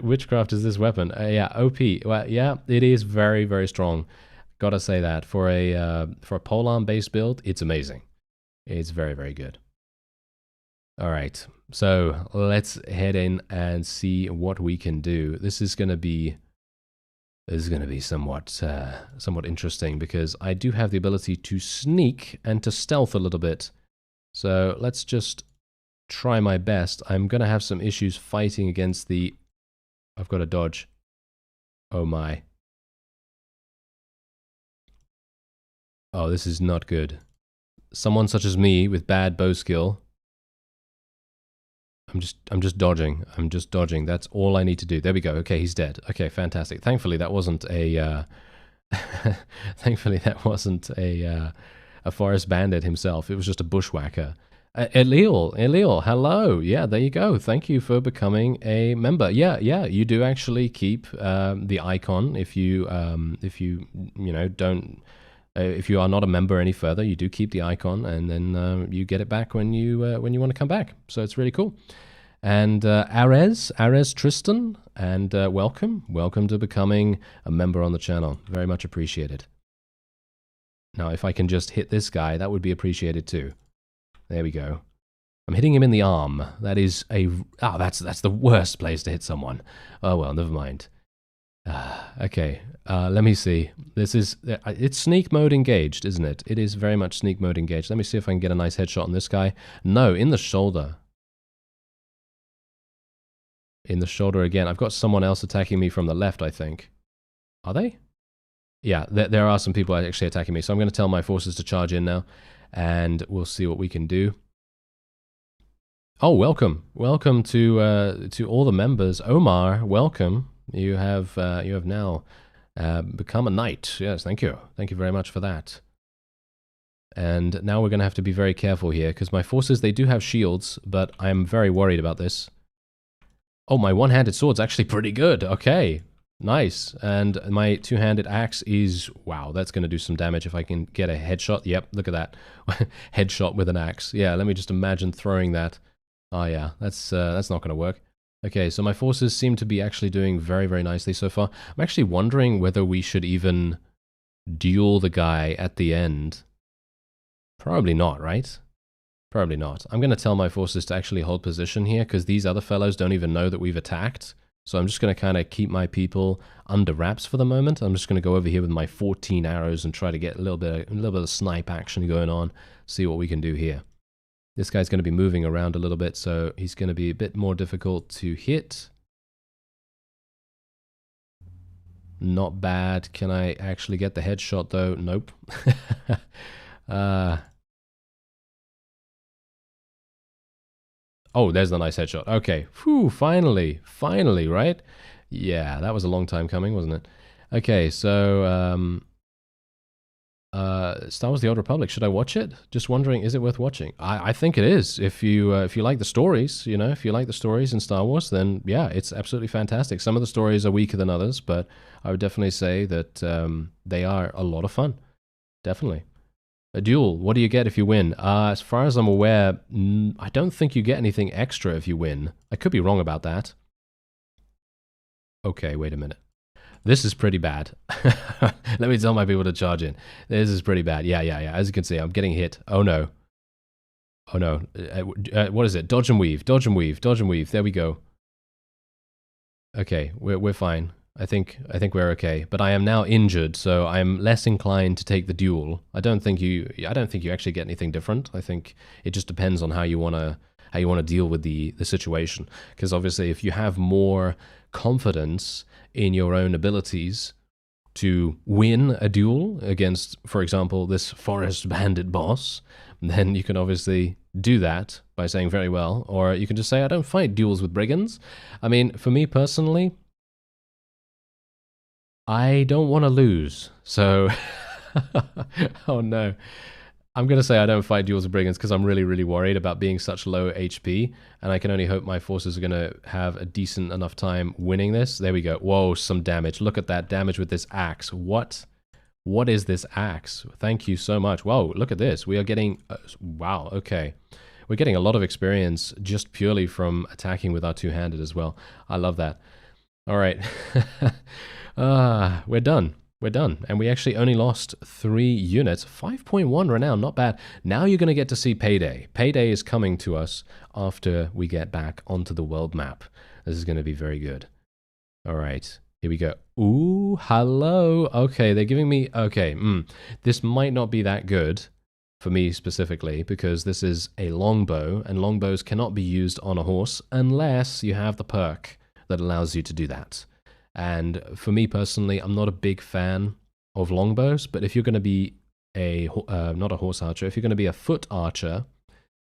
witchcraft is this weapon? Yeah, OP. Well, yeah, it is very, very strong. Gotta say that for a polearm based build, it's amazing. It's very, very good. All right, so let's head in and see what we can do. This is gonna be somewhat interesting because I do have the ability to sneak and to stealth a little bit. So let's just try my best. I'm going to have some issues fighting against the... I've got to dodge. Oh my. Oh, this is not good. Someone such as me with bad bow skill... I'm just dodging. I'm just dodging. That's all I need to do. There we go. Okay, he's dead. Okay, fantastic. Thankfully, that wasn't a... thankfully, that wasn't a forest bandit himself. It was just a bushwhacker. Elil, hello. Yeah, there you go. Thank you for becoming a member. Yeah, you do actually keep the icon if you don't... if you are not a member any further, you do keep the icon, and then you get it back when you want to come back. So it's really cool. And Ares Tristan, and welcome to becoming a member on the channel. Very much appreciated. Now, if I can just hit this guy, that would be appreciated too. There we go. I'm hitting him in the arm. That is a... Ah, that's the worst place to hit someone. Oh well, never mind. Okay, let me see. This is... It's sneak mode engaged, isn't it? It is very much sneak mode engaged. Let me see if I can get a nice headshot on this guy. No, in the shoulder. In the shoulder again. I've got someone else attacking me from the left, I think. Are they? Yeah, there are some people actually attacking me. So I'm going to tell my forces to charge in now. And we'll see what we can do. Oh, welcome. Welcome to all the members. Omar, welcome. You have now become a knight. Yes, thank you. Thank you very much for that. And now we're going to have to be very careful here, because my forces, they do have shields, but I'm very worried about this. Oh, my one-handed sword's actually pretty good. Okay, nice. And my two-handed axe is... Wow, that's going to do some damage if I can get a headshot. Yep, look at that. Headshot with an axe. Yeah, let me just imagine throwing that. Oh, yeah, that's not going to work. Okay, so my forces seem to be actually doing very, very nicely so far. I'm actually wondering whether we should even duel the guy at the end. Probably not, right? Probably not. I'm going to tell my forces to actually hold position here because these other fellows don't even know that we've attacked. So I'm just going to kind of keep my people under wraps for the moment. I'm just going to go over here with my 14 arrows and try to get a little bit of snipe action going on, see what we can do here. This guy's going to be moving around a little bit, so he's going to be a bit more difficult to hit. Not bad. Can I actually get the headshot, though? Nope. Oh, there's the nice headshot. Okay. Whew, finally. Finally, right? Yeah, that was a long time coming, wasn't it? Okay, so Star Wars: The Old Republic. Should I watch it? Just wondering, is it worth watching? I think it is. If you like the stories, you know, if you like the stories in Star Wars, then yeah, it's absolutely fantastic. Some of the stories are weaker than others, but I would definitely say that they are a lot of fun. Definitely. A duel. What do you get if you win? As far as I'm aware, I don't think you get anything extra if you win. I could be wrong about that. Okay, wait a minute. This is pretty bad. Let me tell my people to charge in. This is pretty bad. Yeah. As you can see, I'm getting hit. Oh no. Oh no. What is it? Dodge and weave. Dodge and weave. Dodge and weave. There we go. Okay, we're fine. I think we're okay. But I am now injured, so I'm less inclined to take the duel. I don't think you actually get anything different. I think it just depends on how you wanna deal with the situation. Because obviously, if you have more confidence in your own abilities to win a duel against, for example, this forest bandit boss, then you can obviously do that by saying very well, or you can just say, I don't fight duels with brigands. I mean, for me personally, I don't want to lose, so oh no. I'm going to say I don't fight duels with brigands because I'm really, really worried about being such low HP, and I can only hope my forces are going to have a decent enough time winning this. There we go. Whoa, some damage. Look at that damage with this axe. What? What is this axe? Thank you so much. Whoa, look at this. We are getting... wow, okay. We're getting a lot of experience just purely from attacking with our two-handed as well. I love that. All right. We're done. We're done. And we actually only lost 3 units. 5.1 renown, not bad. Now you're going to get to see Payday. Payday is coming to us after we get back onto the world map. This is going to be very good. All right. Here we go. Ooh, hello. Okay, they're giving me... Okay, this might not be that good for me specifically because this is a longbow, and longbows cannot be used on a horse unless you have the perk that allows you to do that. And for me personally, I'm not a big fan of longbows, but if you're going to be not a horse archer, if you're going to be a foot archer,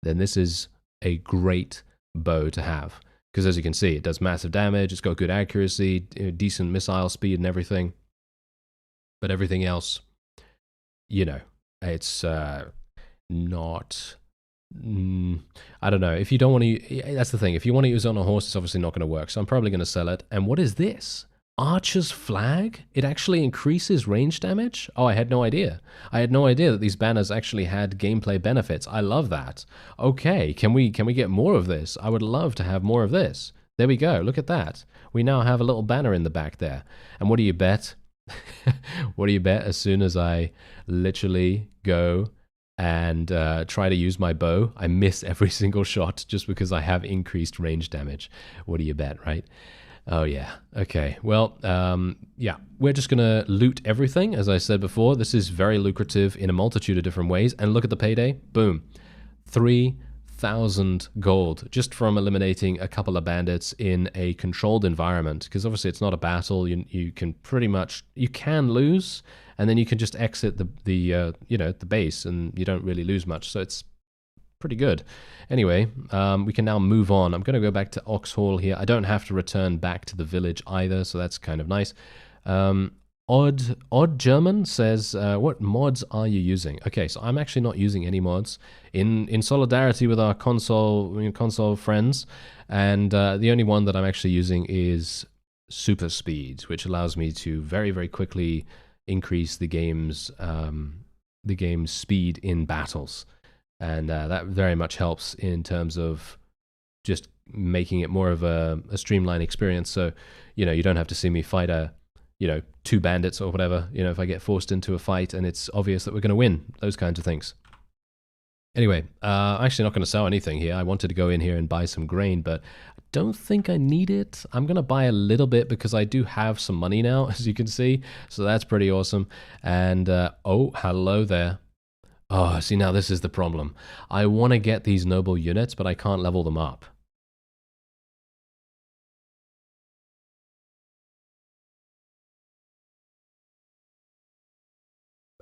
then this is a great bow to have. Because as you can see, it does massive damage, it's got good accuracy, decent missile speed and everything. But everything else, you know, it's not... I don't know. If you don't want to... That's the thing. If you want to use it on a horse, it's obviously not going to work. So I'm probably going to sell it. And what is this? Archer's Flag? It actually increases range damage? Oh, I had no idea. I had no idea that these banners actually had gameplay benefits. I love that. Okay, can we get more of this? I would love to have more of this. There we go. Look at that. We now have a little banner in the back there. And what do you bet? What do you bet as soon as I literally go and try to use my bow, I miss every single shot just because I have increased range damage? What do you bet, right? Oh, yeah. Okay. Well, yeah, we're just going to loot everything. As I said before, this is very lucrative in a multitude of different ways. And look at the payday. Boom. 3,000 gold just from eliminating a couple of bandits in a controlled environment. Because obviously it's not a battle. You can pretty much... You can lose, and then you can just exit the base, and you don't really lose much. So it's pretty good. Anyway, we can now move on. I'm going to go back to Oxhall here. I don't have to return back to the village either, so that's kind of nice. Odd German says, what mods are you using? Okay, so I'm actually not using any mods in solidarity with our console friends, and the only one that I'm actually using is Super Speed, which allows me to very, very quickly increase the game's speed in battles. And that very much helps in terms of just making it more of a streamlined experience. So, you know, you don't have to see me fight two bandits or whatever, you know, if I get forced into a fight and it's obvious that we're going to win, those kinds of things. Anyway, I'm actually not going to sell anything here. I wanted to go in here and buy some grain, but I don't think I need it. I'm going to buy a little bit because I do have some money now, as you can see. So that's pretty awesome. And, oh, hello there. Oh, see, now this is the problem. I want to get these noble units, but I can't level them up.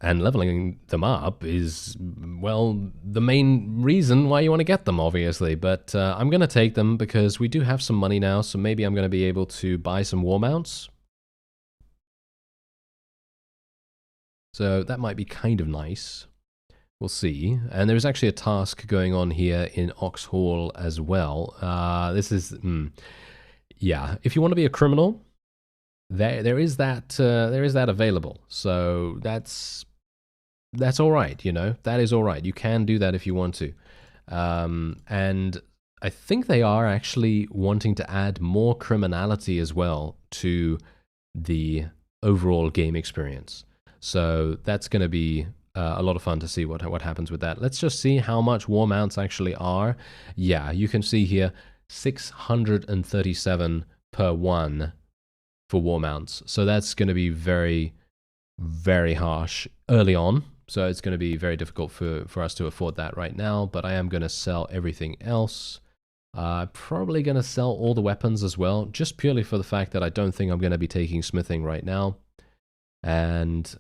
And leveling them up is, well, the main reason why you want to get them, obviously. But I'm going to take them because we do have some money now, so maybe I'm going to be able to buy some war mounts. So that might be kind of nice. We'll see. And there's actually a task going on here in Ox Hall as well. This is, yeah, if you want to be a criminal, there is that available. So that's all right, you know, that is all right. You can do that if you want to. And I think they are actually wanting to add more criminality as well to the overall game experience. So that's going to be a lot of fun to see what happens with that. Let's just see how much war mounts actually are. Yeah, you can see here 637 per one for war mounts. So that's going to be very, very harsh early on. So it's going to be very difficult for us to afford that right now, but I am going to sell everything else. Probably going to sell all the weapons as well, just purely for the fact that I don't think I'm going to be taking smithing right now. And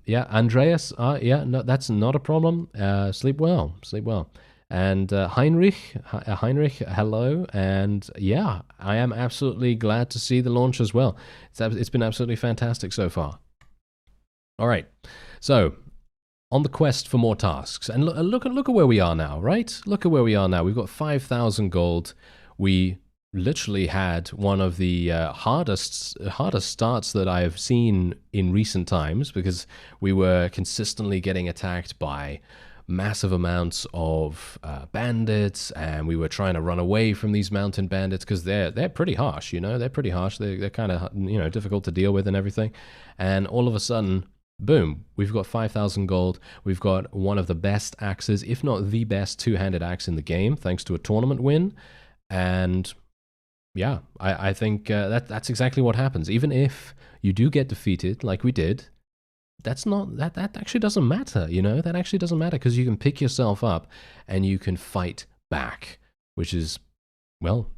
yeah, Andreas, yeah, no, that's not a problem. Sleep well, sleep well. And Heinrich, hello. And yeah, I am absolutely glad to see the launch as well. It's been absolutely fantastic so far. All right, so on the quest for more tasks, and look at where we are now, right? Look at where we are now. We've got 5,000 gold. We literally had one of the hardest starts that I've seen in recent times, because we were consistently getting attacked by massive amounts of bandits, and we were trying to run away from these mountain bandits because they're pretty harsh, you know, they're pretty harsh. They're kind of, you know, difficult to deal with and everything. And all of a sudden, boom, we've got 5,000 gold. We've got one of the best axes, if not the best two-handed axe in the game, thanks to a tournament win. And yeah, I think that's exactly what happens. Even if you do get defeated, like we did, that actually doesn't matter, you know? That actually doesn't matter, because you can pick yourself up and you can fight back, which is, well,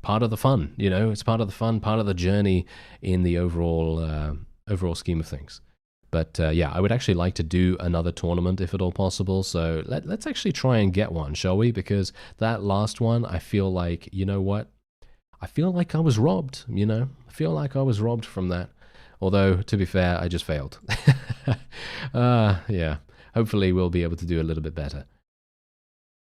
part of the fun, you know? It's part of the fun, part of the journey in the overall scheme of things. But yeah, I would actually like to do another tournament if at all possible. So let's actually try and get one, shall we? Because that last one, I feel like, you know what? I feel like I was robbed, you know? I feel like I was robbed from that. Although, to be fair, I just failed. Yeah, hopefully we'll be able to do a little bit better.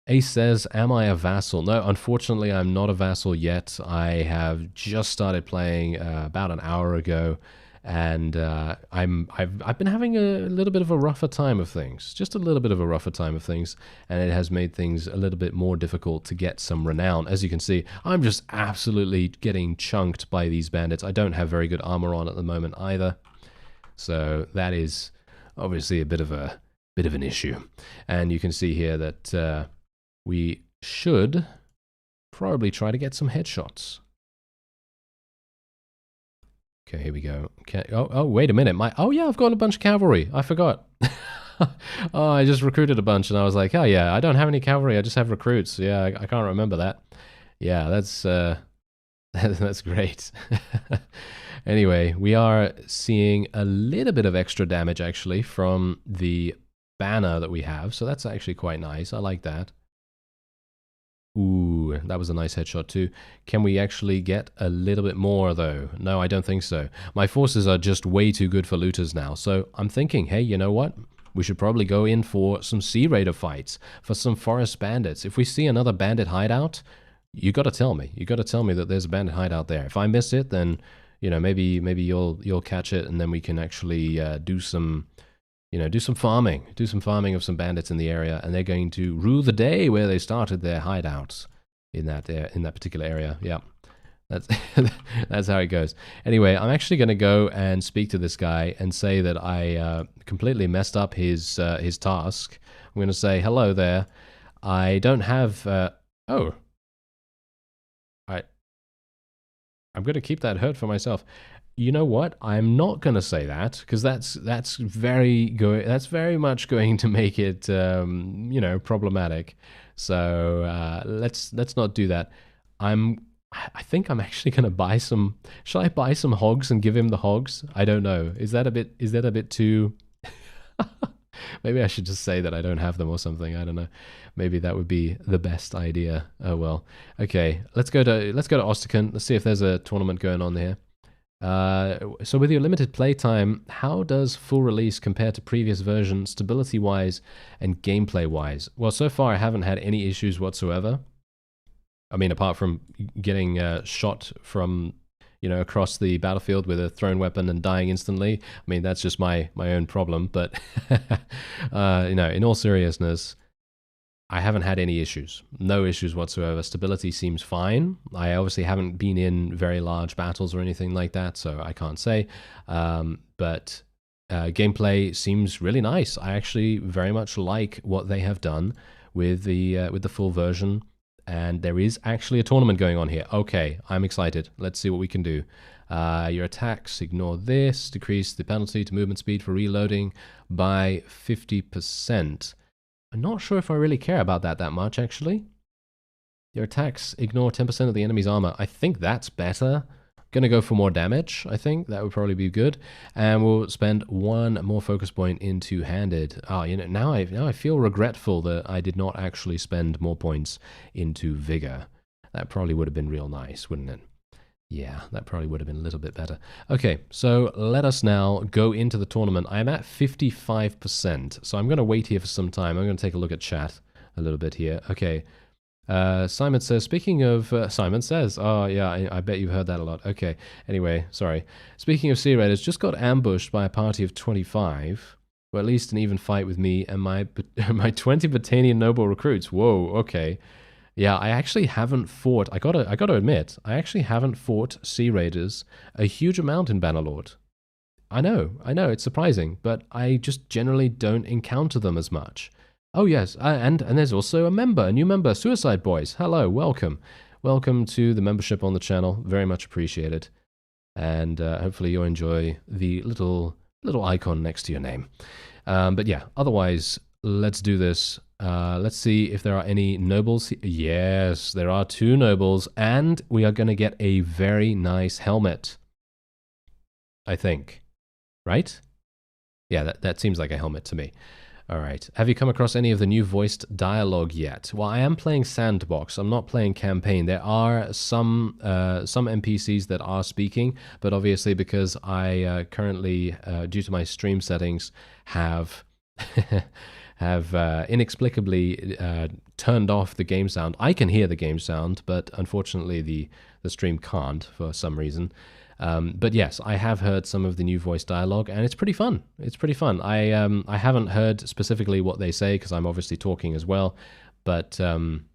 Ace says, am I a vassal? No, unfortunately, I'm not a vassal yet. I have just started playing about an hour ago, and I've been having a little bit of a rougher time of things, just a little bit of a rougher time of things, and it has made things a little bit more difficult to get some renown. As you can see, I'm just absolutely getting chunked by these bandits. I don't have very good armor on at the moment either, so that is obviously a bit of an issue. And you can see here that we should probably try to get some headshots. Okay, here we go. Okay. Oh, wait a minute. Oh yeah, I've got a bunch of cavalry. I forgot. Oh, I just recruited a bunch, and I was like, oh yeah, I don't have any cavalry. I just have recruits. Yeah, I can't remember that. Yeah, that's that's great. Anyway, we are seeing a little bit of extra damage actually from the banner that we have, so that's actually quite nice. I like that. Ooh, that was a nice headshot too. Can we actually get a little bit more though? No, I don't think so. My forces are just way too good for looters now. So I'm thinking, hey, you know what? We should probably go in for some Sea Raider fights, for some forest bandits. If we see another bandit hideout, you got to tell me. You got to tell me that there's a bandit hideout there. If I miss it, then, you know, maybe you'll catch it, and then we can actually do some farming of some bandits in the area, and they're going to rue the day where they started their hideouts. in that particular area. Yeah. That's that's how it goes. Anyway, I'm actually going to go and speak to this guy and say that I completely messed up his task. I'm going to say, hello there. I don't have. Oh, I'm going to keep that hurt for myself. You know what? I'm not going to say that because that's very much going to make it problematic. So let's not do that. I think I'm actually going to buy some. Shall I buy some hogs and give him the hogs? I don't know. Is that a bit too? Maybe I should just say that I don't have them or something. I don't know. Maybe that would be the best idea. Oh well. Okay, let's go to Ostracan. Let's see if there's a tournament going on here. So with your limited playtime, how does full release compare to previous versions, stability-wise and gameplay-wise? Well, so far I haven't had any issues whatsoever. I mean, apart from getting shot from across the battlefield with a thrown weapon and dying instantly. I mean, that's just my own problem. But in all seriousness, I haven't had any issues. No issues whatsoever. Stability seems fine. I obviously haven't been in very large battles or anything like that, so I can't say. But gameplay seems really nice. I actually very much like what they have done with the full version. And there is actually a tournament going on here. Okay, I'm excited. Let's see what we can do. Your attacks, ignore this. Decrease the penalty to movement speed for reloading by 50%. I'm not sure if I really care about that much, actually. Your attacks, ignore 10% of the enemy's armor. I think that's better. Gonna go for more damage, I think. That would probably be good. And we'll spend one more focus point in two-handed. Now I feel regretful that I did not actually spend more points into vigor. That probably would have been real nice, wouldn't it? Yeah, that probably would have been a little bit better. Okay, so let us now go into the tournament. I'm at 55%, so I'm going to wait here for some time. I'm going to take a look at chat a little bit here. Okay. Simon says, speaking of, Simon says, oh yeah, I bet you've heard that a lot. Okay, anyway, sorry. Speaking of Sea Raiders, just got ambushed by a party of 25, or at least an even fight with me and my 20 Battanian noble recruits. Whoa, okay. Yeah, I actually haven't fought, I gotta admit, I actually haven't fought Sea Raiders a huge amount in Bannerlord. I know, it's surprising, but I just generally don't encounter them as much. Oh yes, and there's also a new member, Suicide Boys. Hello, welcome. Welcome to the membership on the channel. Very much appreciated. And hopefully you'll enjoy the little icon next to your name. But yeah, otherwise, let's do this. Let's see if there are any nobles. Yes, there are 2 nobles, and we are going to get a very nice helmet. I think. Right? Yeah, that seems like a helmet to me. All right. Have you come across any of the new voiced dialogue yet? Well, I am playing Sandbox. I'm not playing Campaign. There are some NPCs that are speaking, but obviously because I currently, due to my stream settings, have inexplicably turned off the game sound. I can hear the game sound, but unfortunately the stream can't for some reason. But yes, I have heard some of the new voice dialogue, and it's pretty fun. It's pretty fun. I haven't heard specifically what they say because I'm obviously talking as well, but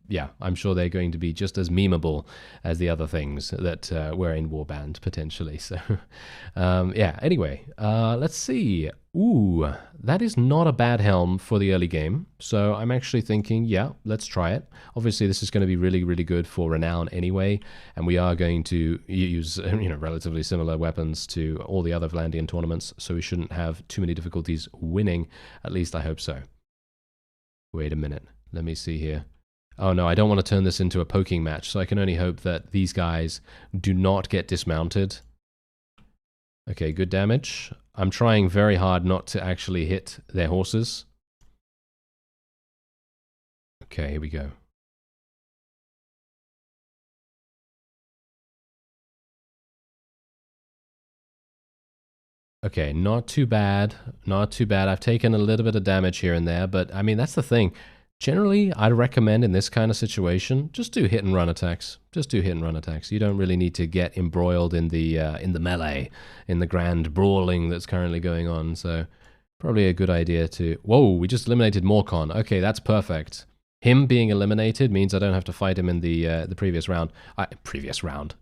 yeah, I'm sure they're going to be just as memeable as the other things that were in Warband potentially. So yeah. Anyway, let's see. Ooh, that is not a bad helm for the early game. So I'm actually thinking, yeah, let's try it. Obviously, this is going to be really, really good for Renown anyway, and we are going to use relatively similar weapons to all the other Vlandian tournaments, so we shouldn't have too many difficulties winning. At least I hope so. Wait a minute. Let me see here. Oh no, I don't want to turn this into a poking match, so I can only hope that these guys do not get dismounted. Okay, good damage. I'm trying very hard not to actually hit their horses. Okay, here we go. Okay, not too bad. Not too bad. I've taken a little bit of damage here and there, but I mean, that's the thing. Generally, I'd recommend in this kind of situation, just do hit and run attacks. Just do hit and run attacks. You don't really need to get embroiled in the melee, in the grand brawling that's currently going on. So probably a good idea to... Whoa, we just eliminated Morcon. Okay, that's perfect. Him being eliminated means I don't have to fight him in the previous round. Previous round.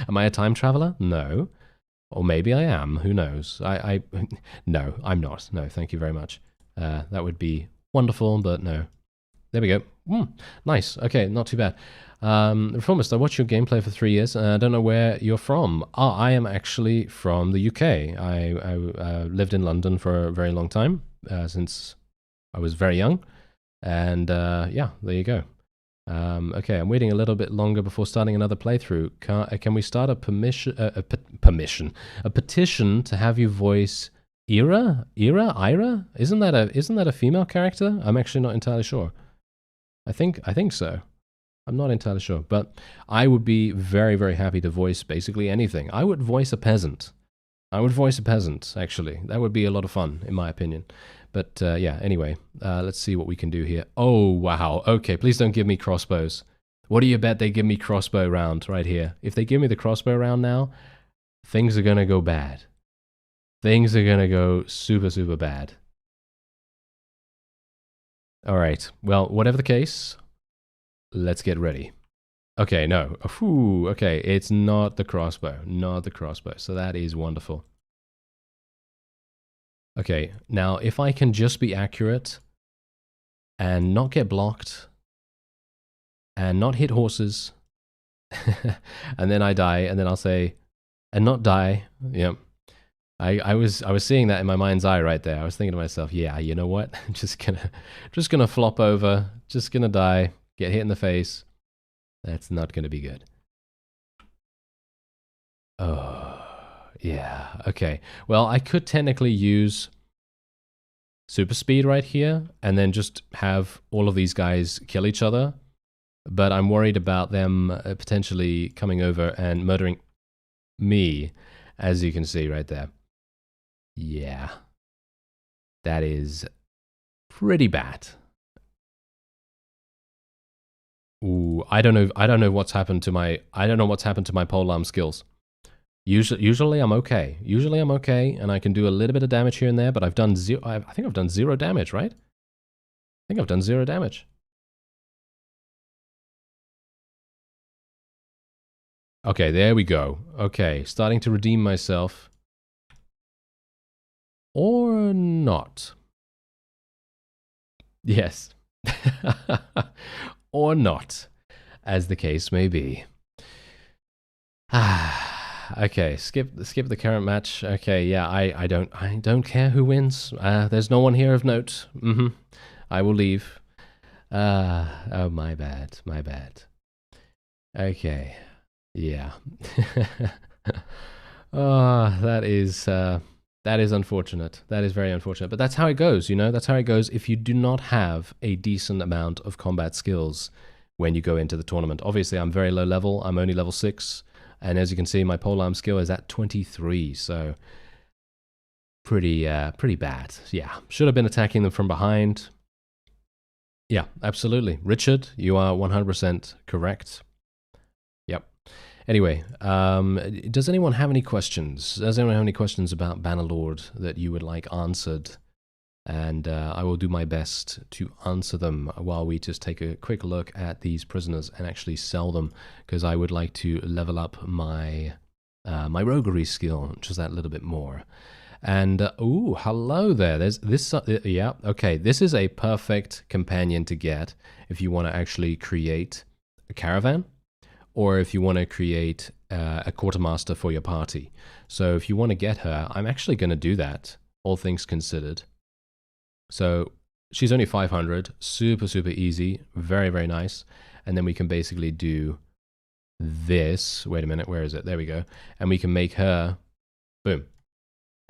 Am I a time traveler? No. Or maybe I am. Who knows? No, I'm not. No, thank you very much. That would be wonderful, but no. There we go. Nice. Okay, not too bad. Reformist, I watched your gameplay for 3 years. I don't know where you're from. I am actually from the UK. I lived in London for a very long time, since I was very young. And yeah, there you go. Okay, I'm waiting a little bit longer before starting another playthrough. Can we start a petition to have you voice Ira? Isn't that a female character? I'm actually not entirely sure. I think so. I'm not entirely sure, but I would be very, very happy to voice basically anything. I would voice a peasant. Actually. That would be a lot of fun, in my opinion. But yeah, anyway, let's see what we can do here. Oh, wow. Okay, please don't give me crossbows. What do you bet they give me crossbow round right here? If they give me the crossbow round now, things are going to go bad. Things are going to go super, super bad. All right. Well, whatever the case, let's get ready. Okay, no. Ooh, okay, it's not the crossbow. Not the crossbow. So that is wonderful. Okay, now if I can just be accurate and not get blocked and not hit horses and then I die and then I'll say, and not die. Yep. I was seeing that in my mind's eye right there. I was thinking to myself, yeah, you know what? just gonna flop over, just gonna die, get hit in the face. That's not gonna be good. Oh, yeah. Okay. Well, I could technically use super speed right here and then just have all of these guys kill each other. But I'm worried about them potentially coming over and murdering me, as you can see right there. Yeah, that is pretty bad. Ooh, I don't know what's happened to my polearm skills. Usually I'm okay. Usually I'm okay, and I can do a little bit of damage here and there. But I've done zero. I think I've done 0 damage, right? I think I've done 0 damage. Okay, there we go. Okay, starting to redeem myself. Or not. Yes. Or not, as the case may be. Okay, skip the current match. Okay, yeah, I don't care who wins. There's no one here of note. I will leave. Oh, my bad. Okay, yeah. Oh, that is unfortunate. That is very unfortunate. But that's how it goes, you know? That's how it goes if you do not have a decent amount of combat skills when you go into the tournament. Obviously, I'm very low level. I'm only level 6. And as you can see, my polearm skill is at 23. So pretty bad. Yeah, should have been attacking them from behind. Yeah, absolutely. Richard, you are 100% correct. Yep. Anyway, does anyone have any questions? Does anyone have any questions about Bannerlord that you would like answered? And I will do my best to answer them while we just take a quick look at these prisoners and actually sell them, because I would like to level up my my roguery skill just that little bit more. And ooh, hello there. There's this. Yeah, okay. This is a perfect companion to get if you want to actually create a caravan, or if you want to create a quartermaster for your party. So if you want to get her, I'm actually going to do that, all things considered. So she's only 500, super easy, very nice. And then we can basically do this. Wait a minute, where is it? There we go. And we can make her, boom.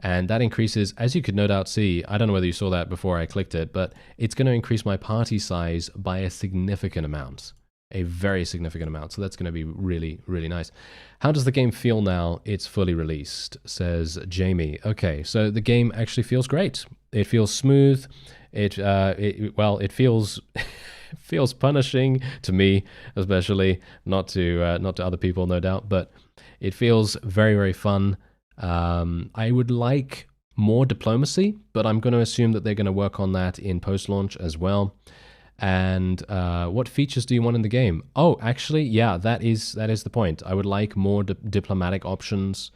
And that increases, as you could no doubt see, I don't know whether you saw that before I clicked it, but it's going to increase my party size by a significant amount. A very significant amount. So that's going to be really nice. How does the game feel now it's fully released? Says Jamie. Okay, so the game actually feels great. It feels smooth. It feels feels punishing to me, especially, not to other people, no doubt, but it feels very fun. I would like more diplomacy, but I'm going to assume that they're going to work on that in post-launch as well. And what features do you want in the game? Oh, actually, yeah, that is the point. I would like more diplomatic options.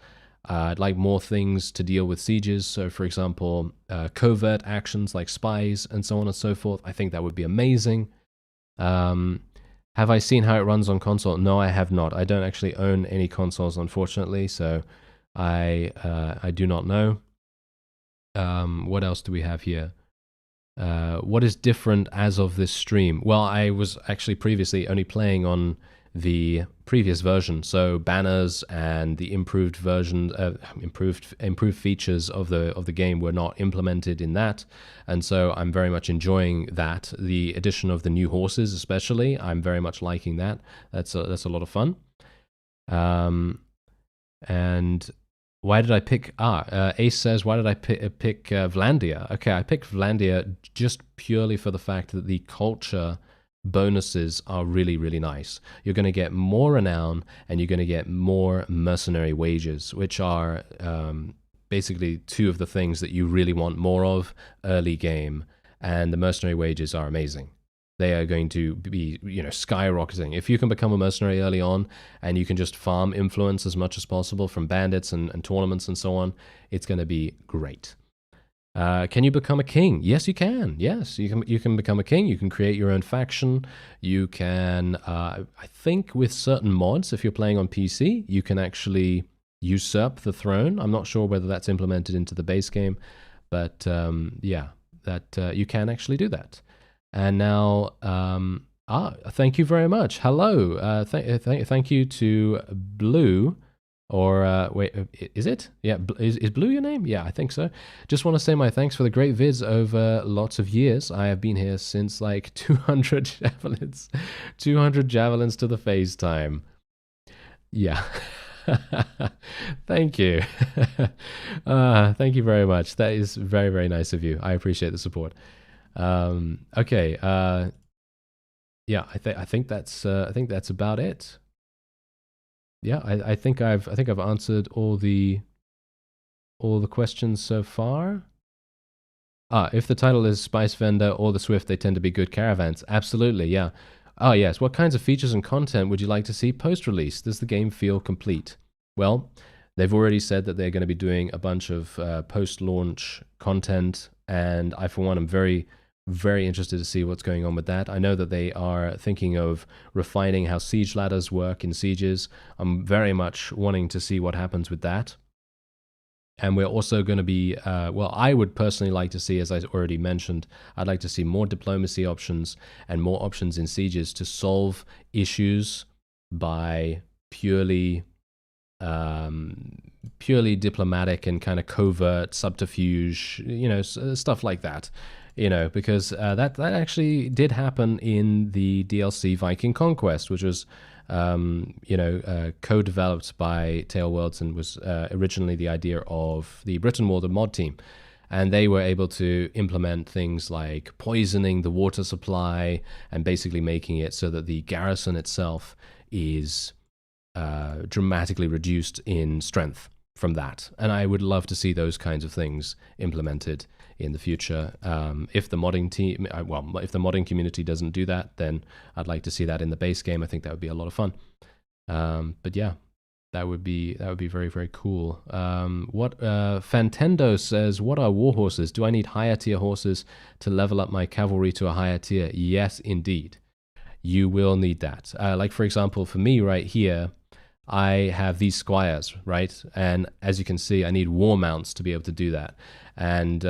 I'd like more things to deal with sieges. So, for example, covert actions like spies and so on and so forth. I think that would be amazing. Have I seen how it runs on console? No, I have not. I don't actually own any consoles, unfortunately, so I do not know. What else do we have here? What is different as of this stream? Well, I was actually previously only playing on the previous version, so banners and the improved version, improved features of the game were not implemented in that, and so I'm very much enjoying that. The addition of the new horses, especially, I'm very much liking that. That's a lot of fun. And why did I pick... Ace says, why did I pick Vlandia? Okay, I picked Vlandia just purely for the fact that the culture bonuses are really, really nice. You're going to get more renown, and you're going to get more mercenary wages, which are basically two of the things that you really want more of early game, and the mercenary wages are amazing. They are going to be, skyrocketing. If you can become a mercenary early on and you can just farm influence as much as possible from bandits and tournaments and so on, it's going to be great. Can you become a king? Yes, you can. Yes, you can become a king. You can create your own faction. You can, I think with certain mods, if you're playing on PC, you can actually usurp the throne. I'm not sure whether that's implemented into the base game, but yeah, that you can actually do that. And now, thank you very much. Hello. Thank you to Blue, or wait, is it? Yeah, is Blue your name? Yeah, I think so. Just want to say my thanks for the great vids over lots of years. I have been here since like 200 javelins, 200 javelins to the FaceTime. Yeah. Thank you. Thank you very much. That is very, very nice of you. I appreciate the support. Okay. Yeah, I think that's about it. Yeah, I think I've answered all the questions so far. If the title is Spice Vendor or the Swift, they tend to be good caravans. Absolutely, yeah. Oh yes. What kinds of features and content would you like to see post-release? Does the game feel complete? Well, they've already said that they're going to be doing a bunch of post-launch content, and I, for one, am very, very interested to see what's going on with that. I know that they are thinking of refining how siege ladders work in sieges. I'm very much wanting to see what happens with that. And we're also going to be, well, I would personally like to see, as I already mentioned, I'd like to see more diplomacy options and more options in sieges to solve issues by purely diplomatic and kind of covert subterfuge, stuff like that. Because that actually did happen in the DLC Viking Conquest, which was, co-developed by Tailworlds and was originally the idea of the Britain War, the mod team. And they were able to implement things like poisoning the water supply and basically making it so that the garrison itself is dramatically reduced in strength from that. And I would love to see those kinds of things implemented in the future. If the modding team, if the modding community doesn't do that, then I'd like to see that in the base game. I think that would be a lot of fun. But yeah, that would be very, very cool. What Fantendo says, what are war horses? Do I need higher tier horses to level up my cavalry to a higher tier? Yes, indeed. You will need that. Like, for example, for me right here, I have these squires, right? And as you can see, I need war mounts to be able to do that. And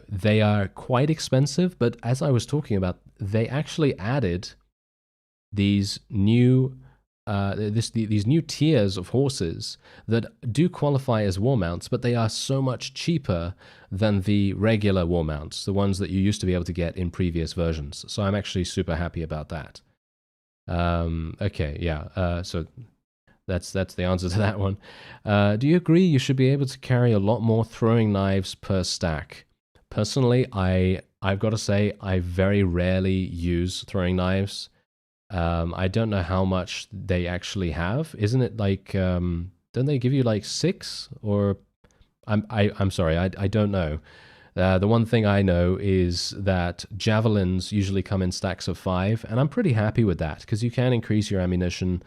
they are quite expensive, but as I was talking about, they actually added these new these new tiers of horses that do qualify as war mounts, but they are so much cheaper than the regular war mounts, the ones that you used to be able to get in previous versions. So I'm actually super happy about that. Okay, yeah. So that's the answer to that one. Do you agree you should be able to carry a lot more throwing knives per stack? Personally, I've got to say I very rarely use throwing knives. I don't know how much they actually have. Isn't it like don't they give you like 6 or I'm sorry, I don't know. The one thing I know is that javelins usually come in stacks of 5, and I'm pretty happy with that because you can increase your ammunition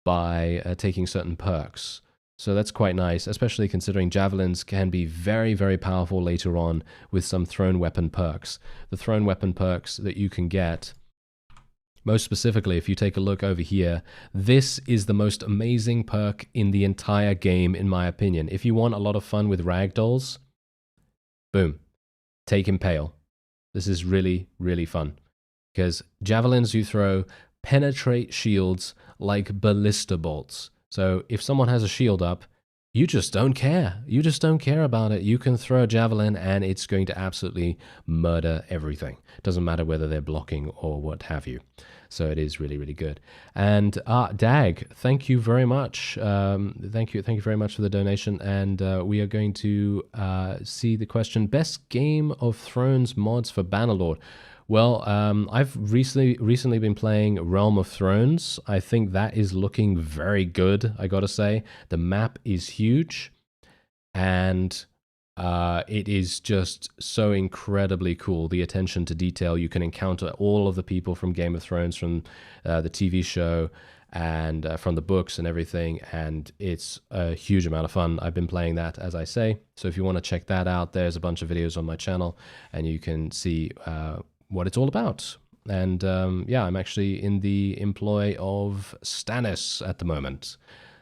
by taking certain perks. So that's quite nice, especially considering javelins can be very, very powerful later on with some thrown weapon perks. The thrown weapon perks that you can get, most specifically, if you take a look over here, this is the most amazing perk in the entire game, in my opinion. If you want a lot of fun with ragdolls, boom, take Impale. This is really, really fun because javelins you throw penetrate shields like ballista bolts. So if someone has a shield up, you just don't care. You just don't care about it. You can throw a javelin and it's going to absolutely murder everything. Doesn't matter whether they're blocking or what have you. So it is really, really good. And Dag, thank you very much. Thank you very much for the donation. And we are going to see the question: best Game of Thrones mods for Bannerlord. Well, I've recently been playing Realm of Thrones. I think that is looking very good, I gotta say. The map is huge, and it is just so incredibly cool. The attention to detail. You can encounter all of the people from Game of Thrones, from the TV show, and from the books and everything, and it's a huge amount of fun. I've been playing that, as I say, so if you want to check that out, there's a bunch of videos on my channel, and you can see what it's all about. And yeah, I'm actually in the employ of Stannis at the moment,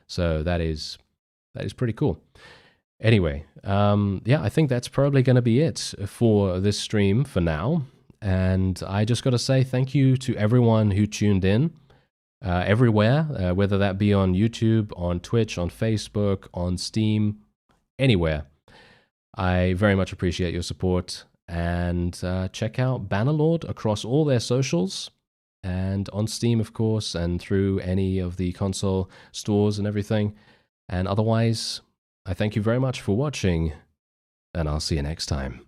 so that is pretty cool. Anyway, yeah, I think that's probably going to be it for this stream for now. And I just got to say thank you to everyone who tuned in everywhere, whether that be on YouTube, on Twitch, on Facebook, on Steam, anywhere. I very much appreciate your support. And check out Bannerlord across all their socials and on Steam, of course, and through any of the console stores and everything. And otherwise, I thank you very much for watching, and I'll see you next time.